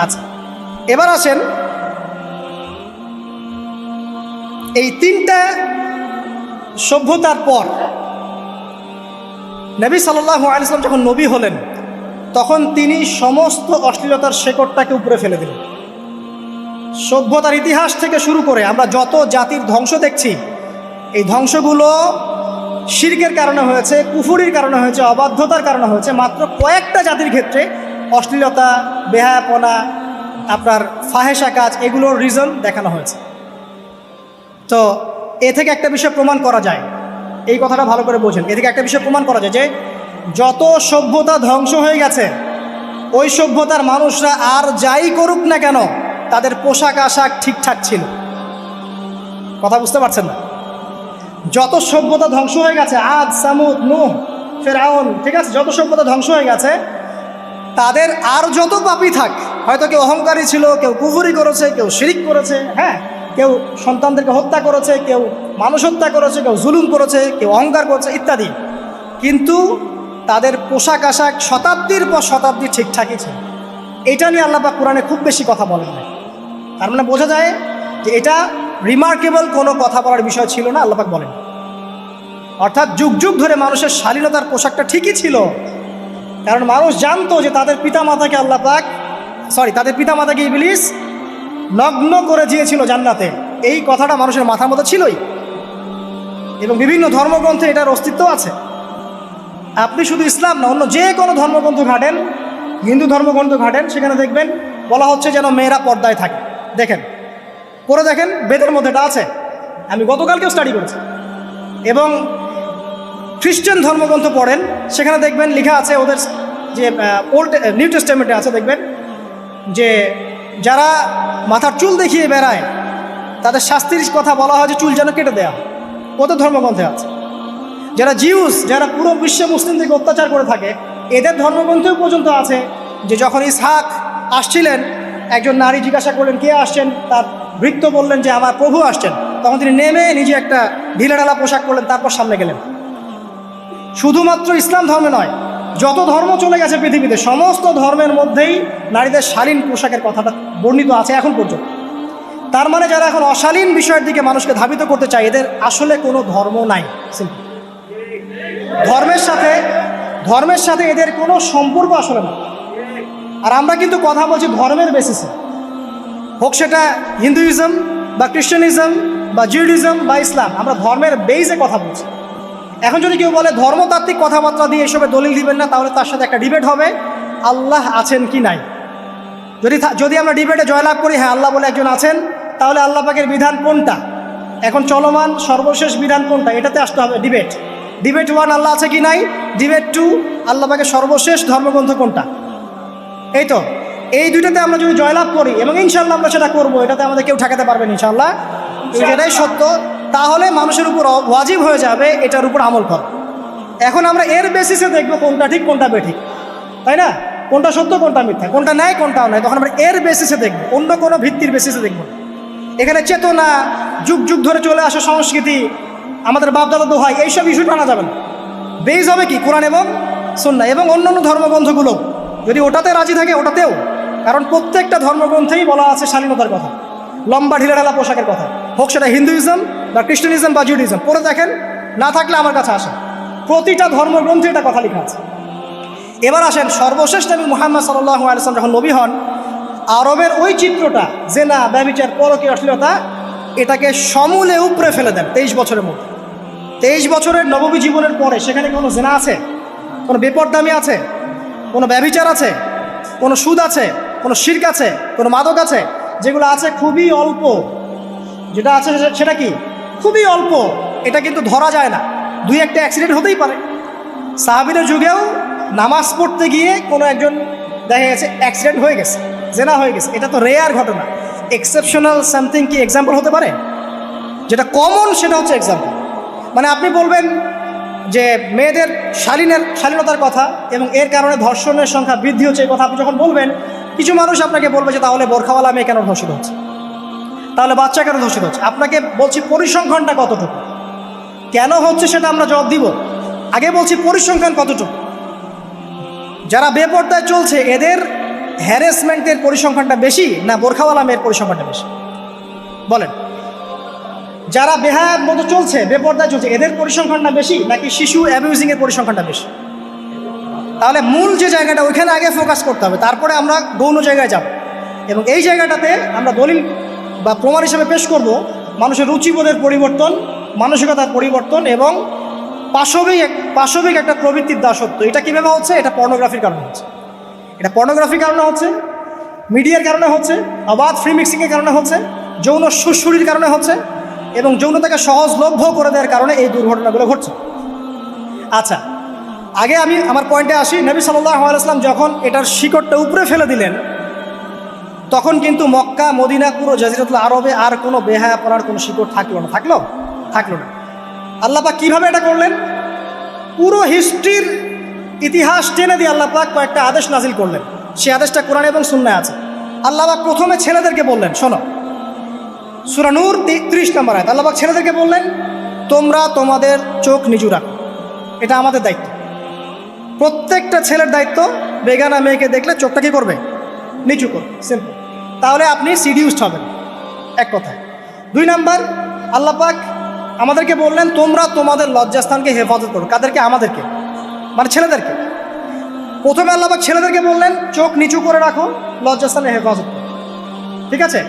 আচ্ছা, এবার আসেন এই 3টা সভ্যতার পর নবী সাল্লাল্লাহু আলাইহি ওয়াসাল্লাম যখন নবী হলেন, তখন তিনি সমস্ত অশ্লীলতার শেকড়টাকে উপরে ফেলে দিলেন। সভ্যতার ইতিহাস থেকে শুরু করে আমরা যত জাতির ধ্বংস দেখছি, এই ধ্বংসগুলো শিরকের কারণে হয়েছে, কুফরির কারণে হয়েছে, অবাধ্যতার কারণে হয়েছে। মাত্র কয়েকটা জাতির ক্ষেত্রে অশ্লীলতা, বেহায়াপনা, আপনার ফাহেসা কাজ, এগুলোর রিজন দেখানো হয়েছে। তো এ থেকে একটা বিষয় প্রমাণ করা যায়, এই কথাটা ভালো করে বোঝেন। এ থেকে একটা বিষয় প্রমাণ করা যায় যে যত সভ্যতা ধ্বংস হয়ে গেছে, ওই সভ্যতার মানুষরা আর যাই করুক না কেন, তাদের পোশাক আশাক ঠিকঠাক ছিল। কথা বুঝতে পারছেন না? যত সভ্যতা ধ্বংস হয়ে গেছে, আদ, সামুদ, নূহ, ফেরাউন, ঠিক আছে, যত সভ্যতা ধ্বংস হয়ে গেছে, তাদের আর যত পাপী থাক, হয়তো কেউ অহংকারী ছিল, কেউ কুফরি করেছে, কেউ শিরিক করেছে, হ্যাঁ, কেউ সন্তানদেরকে হত্যা করেছে, কেউ মানুষ হত্যা করেছে, কেউ জুলুম করেছে, কেউ অহংকার করেছে ইত্যাদি, কিন্তু তাদের পোশাক আশাক শতাব্দীর পর শতাব্দী ঠিকঠাকই ছিল। এটা নিয়ে আল্লাহ পাক কোরআনে খুব বেশি কথা বলেন না। তার মানে বোঝা যায় যে এটা রিমার্কেবল কোনো কথা বলার বিষয় ছিল না, আল্লাহ পাক বলেন। অর্থাৎ যুগ যুগ ধরে মানুষের শালীনতার পোশাকটা ঠিকই ছিল, কারণ মানুষ জানতো যে তাদের পিতামাতাকে তাদের পিতামাতাকে ইবলিস নগ্ন করে দিয়েছিল জান্নাতে। এই কথাটা মানুষের মাথার মধ্যে ছিলই, এবং বিভিন্ন ধর্মগ্রন্থে এটার অস্তিত্ব আছে। আপনি শুধু ইসলাম না, অন্য যে কোনো ধর্মগ্রন্থ ঘাটেন, হিন্দু ধর্মগ্রন্থ ঘাটেন, সেখানে দেখবেন বলা হচ্ছে যেন মেয়েরা পর্দায় থাকে। দেখেন, পরে দেখেন, বেদের মধ্যে এটা আছে, আমি গতকালকেও স্টাডি করেছি। এবং খ্রিস্টান ধর্মগ্রন্থ পড়েন, সেখানে দেখবেন লেখা আছে, ওদের যে নিউ টেস্টামেন্টে আছে, দেখবেন যে যারা মাথার চুল দেখিয়ে বেড়ায় তাদের শাস্তির কথা বলা হয় যে চুল যেন কেটে দেওয়া। ওদের ধর্মগ্রন্থে আছে। যারা জিউস, যারা পুরো বিশ্বে মুসলিম থেকে অত্যাচার করে থাকে, এদের ধর্মগ্রন্থেও পর্যন্ত আছে যে যখন ইসহাক আসছিলেন, একজন নারী জিজ্ঞাসা করলেন কে আসছেন, তার ভৃত্য বললেন যে আমার প্রভু আসছেন। তখন তিনি নেমে নিজে একটা ঢিলেঢালা পোশাক করলেন, তারপর সামনে গেলেন। শুধুমাত্র ইসলাম ধর্মে নয়, যত ধর্ম চলে গেছে পৃথিবীতে, সমস্ত ধর্মের মধ্যেই নারীদের শালীন পোশাকের কথাটা বর্ণিত আছে এখন পর্যন্ত। তার মানে যারা এখন অশালীন বিষয়ের দিকে মানুষকে ধাবিত করতে চায়, এদের আসলে কোনো ধর্ম নাই। ধর্মের সাথে এদের কোনো সম্পর্ক আসলে না। আর আমরা কিন্তু কথা বলছি ধর্মের বেসিসে, হোক সেটা হিন্দুইজম বা খ্রিস্টানিজম বা জিউডিজম বা ইসলাম, আমরা ধর্মের বেসে কথা বলছি। এখন যদি কেউ বলে ধর্মতাত্ত্বিক কথাবার্তা দিয়ে এসবে দলিল দিবেন না, তাহলে তার সাথে একটা ডিবেট হবে আল্লাহ আছেন কি নাই। যদি আমরা ডিবেটে জয়লাভ করি হ্যাঁ আল্লাহ বলে একজন আছেন, তাহলে আল্লাহ পাকের বিধান কোনটা, এখন চলমান সর্বশেষ বিধান কোনটা, এটাতে আসতে হবে ডিবেট। ডিবেট 1 আল্লাহ আছে কি নাই, ডিবেট 2 আল্লাহ পাকের সর্বশেষ ধর্মগ্রন্থ কোনটা। এই তো, এই দুইটাতে আমরা যদি জয়লাভ করি, এবং ইনশাল্লাহ আমরা সেটা করবো, এটাতে আমাদের কেউ ঠেকাতে পারবেন ইনশাল্লাহ, এটাই সত্য, তাহলে মানুষের উপর ওয়াজিব হয়ে যাবে এটার উপর আমল করা। এখন আমরা এর বেসিসে দেখবো কোনটা ঠিক কোনটা বেঠিক, তাই না, কোনটা সত্য কোনটা মিথ্যা, কোনটা ন্যায় কোনটাও নাই, তখন আমরা এর বেসিসে দেখবো, অন্য কোনো ভিত্তির বেসিসে দেখবো। এখানে চেতনা, যুগ যুগ ধরে চলে আসা সংস্কৃতি, আমাদের বাপদাদা দোহাই, এইসব ইস্যু টানা যাবে না। বেস হবে কি কোরআন এবং সুন্নাহ, এবং অন্যান্য ধর্মগ্রন্থগুলো যদি ওটাতে রাজি থাকে ওটাতেও, কারণ প্রত্যেকটা ধর্মগ্রন্থেই বলা আছে শালীনতার কথা, লম্বা ঢিলেঢালা পোশাকের কথা, হোক সেটা হিন্দুইজম বা খ্রিস্টানিজম বা জিউডিজম। পরে দেখেন, না থাকলে আমার কাছে আসেন, প্রতিটা ধর্মগ্রন্থে এটা কথা লেখা আছে। এবার আসেন, সর্বশেষ নবী মুহাম্মদ সাল্লাল্লাহু আলাইহি ওয়াসাল্লাম যখন নবী হন, আরবের ওই চিত্রটা, জেনা, ব্যভিচার, পরকীয়া, অশ্লীলতা, এটাকে সমূলে উপড়ে ফেলে দেন 23 বছরের মধ্যে। 23 বছরের নববী জীবনের পরে সেখানে কোনো জেনা আছে, কোনো বেপরদামি আছে, কোনো ব্যভিচার আছে, কোনো সুদ আছে, কোনো শিরক আছে, কোনো মাদক আছে, যেগুলো আছে খুবই অল্প, যেটা আছে সেটা কি খুবই অল্প, এটা কিন্তু ধরা যায় না। 2-1টা অ্যাক্সিডেন্ট হতেই পারে। সাহাবীদের যুগেও নামাজ পড়তে গিয়ে কোনো একজন দেখা গেছে অ্যাক্সিডেন্ট হয়ে গেছে, জেনা হয়ে গেছে, এটা তো রেয়ার ঘটনা। এক্সেপশনাল সামথিং কি এক্সাম্পল হতে পারে? যেটা কমন সেটা হচ্ছে এক্সাম্পল। মানে আপনি বলবেন যে মেয়েদের শালীনতার কথা এবং এর কারণে ধর্ষণের সংখ্যা বৃদ্ধি হচ্ছে, এই কথা আপনি যখন বলবেন, কিছু মানুষ আপনাকে বলবে যে তাহলে বোরখাওয়ালা মেয়ে কেন ধর্ষিত হচ্ছে, তাহলে বাচ্চা কেন ধর্ষিত হচ্ছে। আপনাকে বলছি পরিসংখ্যানটা কতটুকু, কেন হচ্ছে সেটা আমরা জবাব দিব। আগে বলছি পরিসংখ্যান কতটুকু। যারা বেপর্দায় চলছে এদের হ্যারাসমেন্টের পরিসংখ্যানটা বেশি না বোরখাওয়ালা মেয়ের পরিসংখ্যানটা বেশি? বলেন। যারা বেহায়ার মতো চলছে, বেপর্দায় চলছে, এদের পরিসংখ্যানটা বেশি নাকি শিশু অ্যাবিউজিংয়ের পরিসংখ্যানটা বেশি? তাহলে মূল যে জায়গাটা, ওইখানে আগে ফোকাস করতে হবে, তারপরে আমরা গৌণ জায়গায় যাব। এবং এই জায়গাটাতে আমরা দলিল বা প্রমাণ হিসেবে পেশ করব মানুষের রুচিবোধের পরিবর্তন, মানসিকতার পরিবর্তন এবং পাশবিক একটা প্রবৃত্তির দাসত্ব। এটা কীভাবে হচ্ছে? এটা পর্নোগ্রাফির কারণে হচ্ছে, এটা পর্নোগ্রাফির কারণে হচ্ছে, মিডিয়ার কারণে হচ্ছে, অবাধ ফ্রি মিক্সিংয়ের কারণে হচ্ছে, যৌন সুরসুরির কারণে হচ্ছে, এবং যৌনতাকে সহজলভ্য করে দেওয়ার কারণে এই দুর্ঘটনাগুলো ঘটছে। আচ্ছা, আগে আমি আমার পয়েন্টে আসি। নবী সাল্লাল্লাহু আলাইহি ওয়াসাল্লাম যখন এটার শিকড়টা উপরে ফেলে দিলেন, তখন কিন্তু মক্কা, মদিনা, পুরো জাজিরাতুল আরবে আর কোনো বেহায়াপনার কোনো শিকড় থাকলো না। আল্লাহ পাক কীভাবে এটা করলেন? পুরো হিস্ট্রির ইতিহাস টেনে দিয়ে আল্লাহ পাক কয়েকটা আদেশ নাজিল করলেন। সেই আদেশটা কোরআন এবং সুন্নাহে আছে। আল্লাহ পাক প্রথমে ছেলেদেরকে বললেন, শোনো, সূরা নূর 30 নম্বর আয়াত, আল্লাহ পাক ছেলেদেরকে বললেন, তোমরা তোমাদের চোখ নিচু রাখো, এটা আমাদের দায়িত্ব। প্রত্যেকটা ছেলের দায়িত্ব, বেগানা মেয়েকে দেখলে চোখটা কী করবে? নিচু করবে, সিম্পল। তাহলে আপনি সিডিউসড হবেন, এক কথা। 2 নাম্বার, আল্লাহ পাক আমাদেরকে বললেন তোমরা তোমাদের লজ্জাস্থানকে হেফাজত করো। কাদেরকে? আমাদেরকে, মানে ছেলেদেরকে। প্রথমে আল্লাহ পাক ছেলেদেরকে বললেন চোখ নিচু করে রাখো, লজ্জাস্থানের হেফাজত করো। ঠিক আছে?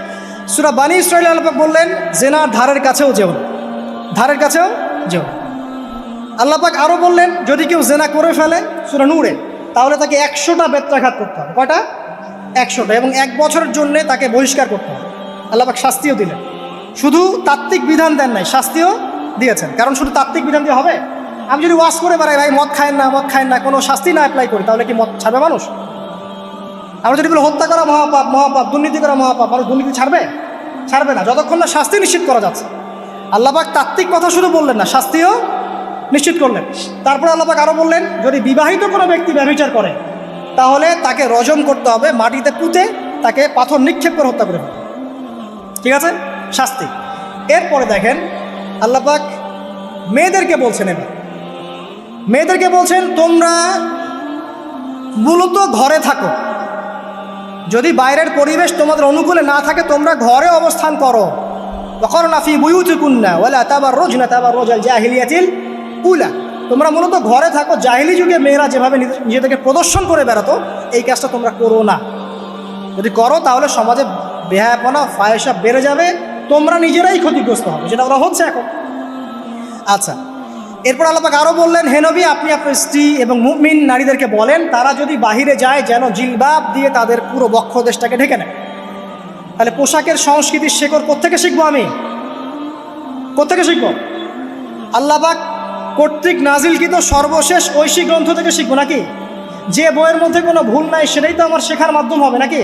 সূরা বানী ইসরাঈল আল্লাহ পাক বললেন জেনার ধারের কাছেও যেও না, ধারের কাছেও যেও না। আল্লাহ পাক আরও বললেন যদি কেউ জেনা করে ফেলে সূরা নূরে, তাহলে তাকে 100টা বেত্রাঘাত করতে হবে। কয়টা? 100টা, এবং 1 বছরের জন্য তাকে বহিষ্কার করতে হবে। আল্লাহ পাক শাস্তিও দিলেন, শুধু তাত্ত্বিক বিধান দেন নাই, শাস্তিও দিয়েছেন। কারণ শুধু তাত্ত্বিক বিধান দিয়ে হবে? আমি যদি ওয়াজ করে বেড়াই ভাই মদ খায়েন না, মদ খায়েন না, কোনো শাস্তি না অ্যাপ্লাই করি, তাহলে কি মদ ছাড়বে মানুষ? আমরা যদি বলি হত্যা করা মহাপাপ, মহাপাপ, দুর্নীতি করা মহাপাপ, মানুষ দুর্নীতি ছাড়বে? ছাড়বে না, যতক্ষণ না শাস্তি নিশ্চিত করা যাচ্ছে। আল্লাহ পাক তাত্ত্বিক কথা শুধু বললেন না, শাস্তিও নিশ্চিত করলেন। তারপর আল্লাহ পাক আরও বললেন যদি বিবাহিত কোনো ব্যক্তি ব্যভিচার করে তাহলে তাকে রজম করতে হবে, মাটিতে পুঁতে তাকে পাথর নিক্ষেপ করে হত্যা করে ফেলবে। ঠিক আছে? শাস্তি। এরপরে দেখেন আল্লাহ পাক মেয়েদেরকে বলছেন, এবার মেয়েদেরকে বলছেন তোমরা মূলত ঘরে থাকো, যদি বাইরের পরিবেশ তোমাদের অনুকূলে না থাকে তোমরা ঘরে অবস্থান করো। ওয়াকরনা ফি বুয়ুতিকুন্না ওয়ালা তাবাররুজনা তাবাররুজাল জাহিলিয়াতিল উলা, তোমরা মূলত ঘরে থাকো। জাহিলি যুগে মেয়েরা যেভাবে নিজেদেরকে প্রদর্শন করে বেড়াতো এই কাজটা তোমরা করো না। যদি করো তাহলে সমাজে বেহায়াপনা ফায়সা বেড়ে যাবে, তোমরা নিজেরাই ক্ষতিগ্রস্ত হবে, যেটা ওরা হচ্ছে এখন। আচ্ছা, এরপর আল্লাহ পাক আরও বললেন হে নবী আপনি আপনার স্ত্রী এবং মুমিন নারীদেরকে বলেন তারা যদি বাহিরে যায় যেন জিলবাব দিয়ে তাদের পুরো বক্ষদেশটাকে ঢেকে নেয়। তাহলে পোশাকের সংস্কৃতির শেকড় কোত্থেকে শিখবো? আমি কোত্থেকে শিখবো? আল্লাহ পাক কর্তৃক নাজিলকৃত সর্বশেষ ঐশী গ্রন্থ থেকে শিখবো নাকি? যে বইয়ের মধ্যে কোনো ভুল নাই সেটাই তো আমার শেখার মাধ্যম হবে নাকি?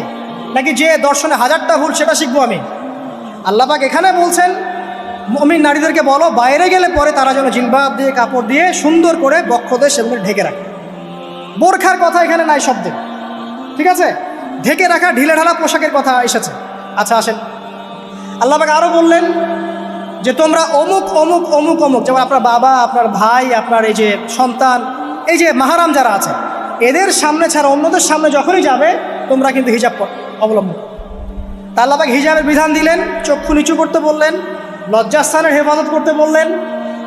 নাকি যে দর্শনে 1000টা ভুল সেটা শিখবো আমি? আল্লাহ পাক এখানে বলছেন মুমিন নারীদেরকে বলো বাইরে গেলে পরে তারা যেন জিলবাব দিয়ে কাপড় দিয়ে সুন্দর করে বক্ষদেশ সেগুলো ঢেকে রাখে। বোরখার কথা এখানে নাই শব্দে। ঠিক আছে? ঢেকে রাখা ঢিলেঢালা পোশাকের কথা এসেছে। আচ্ছা আসেন, আল্লাহ পাক আরও বললেন যে তোমরা অমুক অমুক অমুক অমুক, যেমন আপনার বাবা, আপনার ভাই, আপনার এই যে সন্তান, এই যে মাহারাম যারা আছে এদের সামনে ছাড়া অন্যদের সামনে যখনই যাবে তোমরা কিন্তু হিজাব অবলম্বন। তা আল্লাহ পাক হিজাবের বিধান দিলেন, চক্ষু নিচু করতে বললেন, লজ্জাস্থানের হেফাজত করতে বললেন,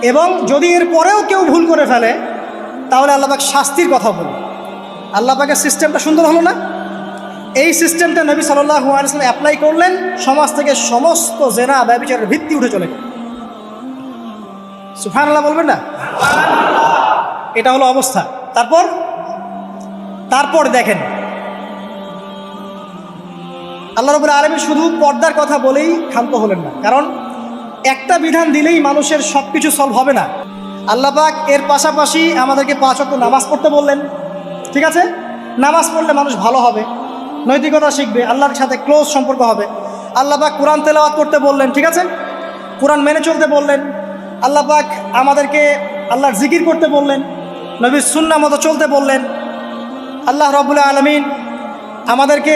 এবং যদি এর পরেও কেউ ভুল করে ফেলে তাহলে আল্লাহ পাক শাস্তির কথা বললেন। আল্লাহ পাকের সিস্টেমটা সুন্দর হলো না? এই সিস্টেমটা নবী সাল্লাল্লাহু আলাইহি ওয়াসাল্লাম অ্যাপ্লাই করলেন, সমাজ থেকে সমস্ত জেনা ব্যভিচারের ভিত্তি উঠে চলে গেল। সুবহানাল্লাহ বলবেন না? এটা হলো অবস্থা। তারপর দেখেন আল্লাহ রাব্বুল আলামিন শুধু পর্দার কথা বলেই ক্ষান্ত হলেন না, কারণ একটা বিধান দিলেই মানুষের সব কিছু সলভ হবে না। আল্লাহ পাক এর পাশাপাশি আমাদেরকে 5 ওয়াক্ত নামাজ পড়তে বললেন। ঠিক আছে? নামাজ পড়লে মানুষ ভালো হবে, নৈতিকতা শিখবে, আল্লাহর সাথে ক্লোজ সম্পর্ক হবে। আল্লাহ পাক কোরআন তেলাওয়াত করতে বললেন। ঠিক আছে? কোরআন মেনে চলতে বললেন। আল্লাহ পাক আমাদেরকে আল্লাহর জিকির করতে বললেন, নবীর সুন্নাহ মতো চলতে বললেন। আল্লাহ রাব্বুল আলামিন আমাদেরকে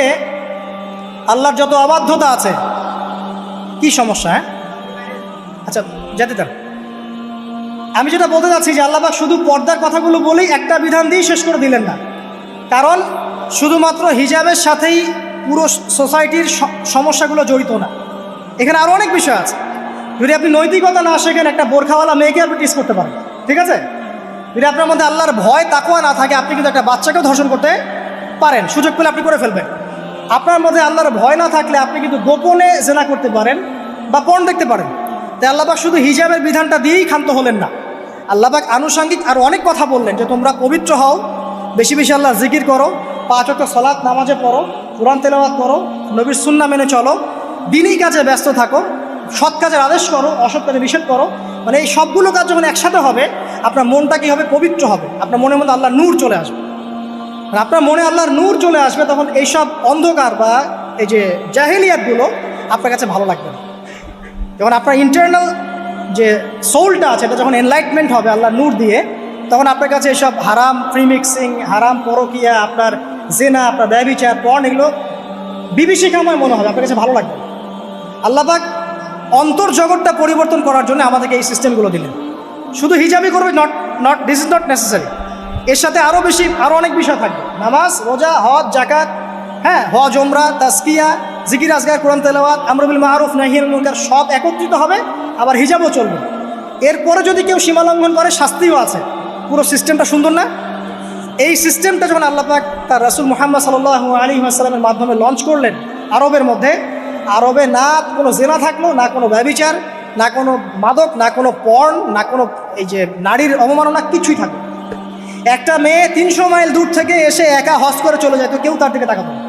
আল্লাহর যত অবাধ্যতা আছে, কি সমস্যা? হ্যাঁ আচ্ছা যেতে দেন। আমি যেটা বলতে চাচ্ছি যে আল্লাহ পাক শুধু পর্দার কথাগুলো বলেই একটা বিধান দিয়ে শেষ করে দিলেন না, কারণ শুধুমাত্র হিজাবের সাথেই পুরো সোসাইটির সমস্যাগুলো জড়িত না, এখানে আরও অনেক বিষয় আছে। যদি আপনি নৈতিকতা না শেখেন একটা বোরখাওয়ালা মেয়েকে আপনি টিস করতে পারেন। ঠিক আছে? যদি আপনার মধ্যে আল্লাহর ভয় তাকওয়া না থাকে আপনি কিন্তু একটা বাচ্চাকেও ধর্ষণ করতে পারেন, সুযোগ পেলে আপনি করে ফেলবেন। আপনার মধ্যে আল্লাহর ভয় না থাকলে আপনি কিন্তু গোপনে জেনা করতে পারেন বা পর্ন দেখতে পারেন। তাই আল্লাহ পাক শুধু হিজাবের বিধানটা দিয়েই ক্ষান্ত হলেন না, আল্লাহ পাক আনুষঙ্গিক আরও অনেক কথা বললেন যে তোমরা পবিত্র হও, বেশি বেশি আল্লাহর জিকির করো, 5 ওয়াক্ত সালাত নামাজে পড়ো, কোরআন তেলাওয়াত করো, নবীর সুন্নাহ মেনে চলো, দিনই কাজে ব্যস্ত থাকো, সৎ কাজের আদেশ করো, অসৎ কাজে নিষেধ করো। মানে এই সবগুলো কাজ যখন একসাথে হবে আপনার মনটা কী হবে? পবিত্র হবে। আপনার মনের মধ্যে আল্লাহর নূর চলে আসবে। আপনার মনে আল্লাহর নূর চলে আসবে, তখন এইসব অন্ধকার বা এই যে জাহেলিয়াতগুলো আপনার কাছে ভালো লাগবে না। যখন আপনার ইন্টারনাল যে সোলটা আছে এটা যখন এনলাইটমেন্ট হবে আল্লাহর নূর দিয়ে, তখন আপনার কাছে এসব হারাম প্রিমিক্সিং, হারাম পরকিয়া, আপনার জেনা, আপনার ব্যভিচার, পর্ন এগুলো বিভীষিকাময় মনে হবে, আপনার কাছে ভালো লাগবে। আল্লাহ পাক অন্তর্জগৎটা পরিবর্তন করার জন্য আমাদেরকে এই সিস্টেমগুলো দিলেন। শুধু হিজাবই করবে not this is not necessary, এর সাথে আরও অনেক বিষয় থাকবে, নামাজ, রোজা, হজ, জাকাত, হ্যাঁ হজ, ওমরা, তাজকিয়া, জিকির আজগার, কোরআন তেলাওয়াত, আমর বিল মারুফ নাহি আনিল মুনকার সব একত্রিত হবে, আবার হিজাবও চলবে। এরপরে যদি কেউ সীমা লঙ্ঘন করে শাস্তিও আছে। পুরো সিস্টেমটা সুন্দর না? এই সিস্টেমটা যখন আল্লাহ পাক তার রাসূল মুহাম্মদ সাল্লাল্লাহু আলাইহি ওয়াসাল্লামের মাধ্যমে লঞ্চ করলেন আরবের মধ্যে, আরবে না কোনো জেনা থাকলো, না কোনো ব্যভিচার, না কোনো মাদক, না কোনো পর্ন, না কোনো এই যে নারীর অবমাননা, কিছুই থাকলো। একটা মেয়ে 300 মাইল দূর থেকে এসে একা হজ করে চলে যায়, তো কেউ তার দিকে তাকাতো না।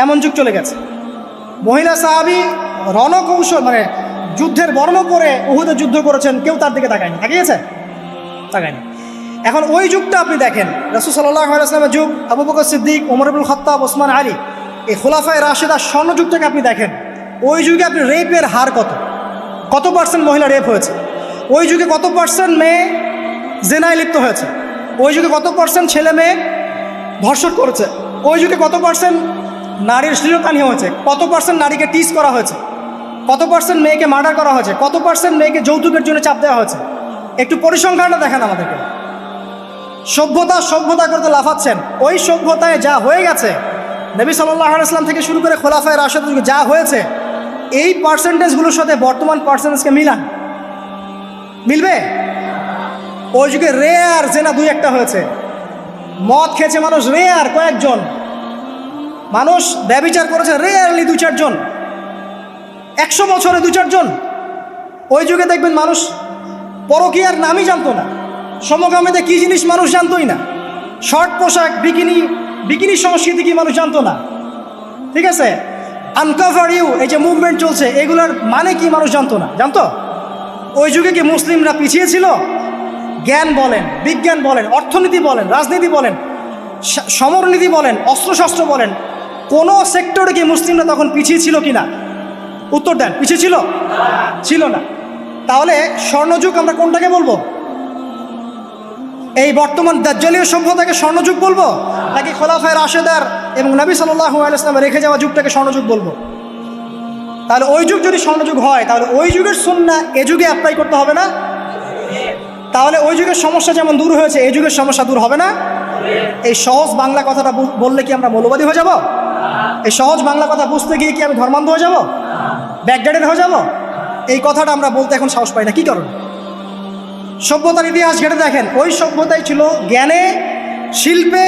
এমন যুগ চলে গেছে। মহিলা সাহাবী রণকৌশল মানে যুদ্ধের বর্ম পরে উহুদে যুদ্ধ করেছেন, কেউ তার দিকে তাকায়নি। তাকিয়েছে? তাকায়নি। এখন ওই যুগটা আপনি দেখেন, রাসূল সাল্লাল্লাহু আলাইহি ওয়াসাল্লামের যুগ, আবু বকর সিদ্দিক, ওমর ইবনুল খাত্তাব, ওসমান আলী, এই খোলাফায়ে রাশেদার স্বর্ণযুগটাকে আপনি দেখেন। ওই যুগে আপনি রেপের হার কত পার্সেন্ট মহিলা রেপ হয়েছে? ওই যুগে কত পার্সেন্ট মেয়ে জেনায় লিপ্ত হয়েছে? ওই যুগে কত পার্সেন্ট ছেলে মেয়ে ধর্ষণ করেছে? ওই যুগে কত পার্সেন্ট নারীর শ্লীলতাহানি হয়েছে? কত পার্সেন্ট নারীকে টিজ করা হয়েছে? কত পার্সেন্ট মেয়েকে মার্ডার করা হয়েছে? কত পার্সেন্ট মেয়েকে যৌতুকের জন্য চাপ দেওয়া হয়েছে? একটু পরিসংখ্যানটা দেখেন আমাদেরকে। সভ্যতা করতে লাফাচ্ছেন। ওই সভ্যতায় যা হয়ে গেছে, নবী সাল্লাল্লাহু আলাইহি ওয়াসাল্লাম থেকে শুরু করে খোলাফায়ে রাশেদের যুগে যা হয়েছে, এই পার্সেন্টেজগুলোর সাথে বর্তমান পার্সেন্টেজকে মিলবে? ওই যুগে রেয়ার জেনা 2-1টা হয়েছে। মদ খেয়েছে মানুষ রেয়ার কয়েকজন, মানুষ ব্যভিচার করেছে রেয়ারলি 2-4 জন, 100 বছরে 2-4 জন। ওই যুগে দেখবেন মানুষ পরকীয়ার নামই জানতো না, সমকামিতা কী জিনিস মানুষ জানতোই না, শর্ট পোশাক বিকিনি সংস্কৃতি কি মানুষ জানতো না, ঠিক আছে? আনকভার ইউ এই যে মুভমেন্ট চলছে, এগুলোর মানে কি মানুষ জানতো না। জানতো? ওই যুগে কি মুসলিমরা পিছিয়ে ছিল? জ্ঞান বলেন, বিজ্ঞান বলেন, অর্থনীতি বলেন, রাজনীতি বলেন, সমরনীতি বলেন, অস্ত্রশস্ত্র বলেন, কোনো সেক্টরে কি মুসলিমরা তখন পিছিয়ে ছিল কি না? উত্তর দেন, পিছিয়ে ছিল না। তাহলে স্বর্ণযুগ আমরা কোনটাকে বলবো? এই বর্তমান দাজ্জালীয় সভ্যতাকে স্বর্ণযুগ বলবো, নাকি খোলাফায়ে রাশেদার এবং নবী সাল্লাল্লাহু আলাইহি ওয়াসাল্লাম রেখে যাওয়া যুগটাকে স্বর্ণযুগ বলবো? তাহলে ওই যুগ যদি স্বর্ণযুগ হয়, তাহলে ওই যুগের সুন্নাহ এ যুগে অ্যাপ্লাই করতে হবে না? তাহলে ওই যুগের সমস্যা যেমন দূর হয়েছে, এই যুগের সমস্যা দূর হবে না? এই সহজ বাংলা কথাটা বললে কি আমরা মৌলবাদী হয়ে যাব? এই সহজ বাংলা কথা বুঝতে গিয়ে কি আমি ধর্মান্ধ হয়ে যাব, ব্যাকডেটেড হয়ে যাব? এই কথাটা আমরা বলতে এখন সাহস পাই না। কি কারণ? সভ্যতার ইতিহাস ঘেটে দেখেন, ওই সভ্যতাই ছিল জ্ঞানে, শিল্পে,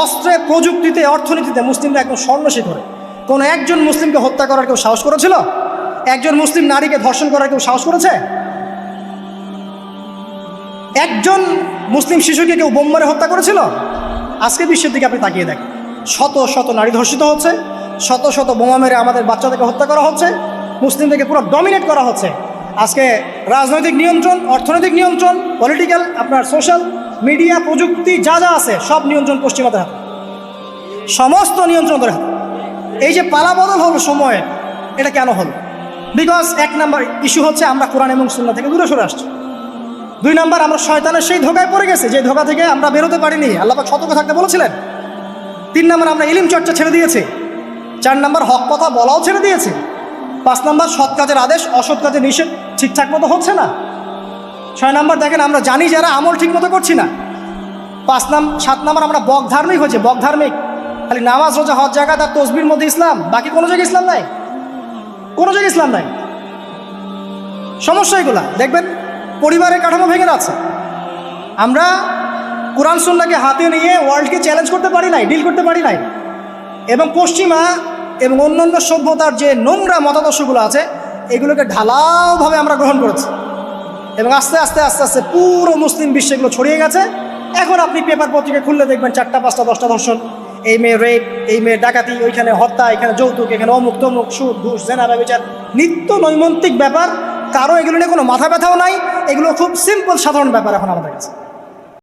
অস্ত্রে, প্রযুক্তিতে, অর্থনীতিতে মুসলিমরা একদম স্বর্ণ শিখরে। কোনো একজন মুসলিমকে হত্যা করার কেউ সাহস করেছিল? একজন মুসলিম নারীকে ধর্ষণ করার কেউ সাহস করেছে? একজন মুসলিম শিশুকে কেউ বোম মেরে হত্যা করেছিল? আজকে বিশ্বের দিকে আপনি তাকিয়ে দেখেন, শত নারী ধর্ষিত হচ্ছে, শত বোমা মেরে আমাদের বাচ্চাদেরকে হত্যা করা হচ্ছে, মুসলিমদেরকে পুরো ডমিনেট করা হচ্ছে। আজকে রাজনৈতিক নিয়ন্ত্রণ, অর্থনৈতিক নিয়ন্ত্রণ, পলিটিক্যাল, আপনার সোশ্যাল মিডিয়া, প্রযুক্তি যা আছে সব নিয়ন্ত্রণ পশ্চিমাদের হাতে, সমস্ত নিয়ন্ত্রণ ধরে হাতে। এই যে পালাবদল হলো সময়ে, এটা কেন হলো? বিকজ 1 নাম্বার ইস্যু হচ্ছে আমরা কোরআন এবং সুন্নাহ থেকে দূরে সরে আসছি। 2 নাম্বার আমরা শয়তানের সেই ধোকায় পড়ে গেছে, যে ধোকা থেকে আমরা বেরোতে পারিনি। আল্লাহ পাক সতর্ক থাকতে বলেছিলেন। 3 নাম্বার আমরা ইলম চর্চা ছেড়ে দিয়েছি। 4 নাম্বার হক কথা বলাও ছেড়ে দিয়েছি। 5 নাম্বার সৎ কাজের আদেশ, অসৎ কাজের নিষেধ ঠিকঠাক মতো হচ্ছে না। 6 নাম্বার দেখেন আমরা জানি যারা আমল ঠিক মতো করছি না। 7 নাম্বার আমরা বক ধার্মিক হয়েছে, বক ধার্মিক, খালি নামাজ, রোজা, হজ, যাকাত আর তসবির মধ্যে ইসলাম, বাকি কোনো জায়গায় ইসলাম নাই, কোনো জায়গায় ইসলাম নাই। সমস্যা এগুলা দেখবেন, পরিবারের কাঠামো ভেঙে যাচ্ছে। আমরা কোরআন সুন্নাহকে হাতে নিয়ে ওয়ার্ল্ডকে চ্যালেঞ্জ করতে পারি নাই, ডিল করতে পারি নাই। এবং পশ্চিমা এবং অন্যান্য সভ্যতার যে নোংরা মতাদর্শগুলো আছে, এগুলোকে ঢালাওভাবে আমরা গ্রহণ করেছি এবং আস্তে আস্তে পুরো মুসলিম বিশ্বে এগুলো ছড়িয়ে গেছে। এখন আপনি পেপার পত্রিকা খুললে দেখবেন 4টা 5টা 10টা ধর্ষণ, এই মেয়ে রেপ, এই মেয়ে ডাকাতি, ওইখানে হত্যা, এখানে যৌতুক, এখানে অমুক তমুক, সুদ, ঘুষ, জেনা, ব্যভিচার, নিত্য নৈমিত্তিক ব্যাপার। কারো এগুলো নিয়ে কোনো মাথা ব্যথাও নাই, এগুলো খুব সিম্পল সাধারণ ব্যাপার এখন আমাদের কাছে।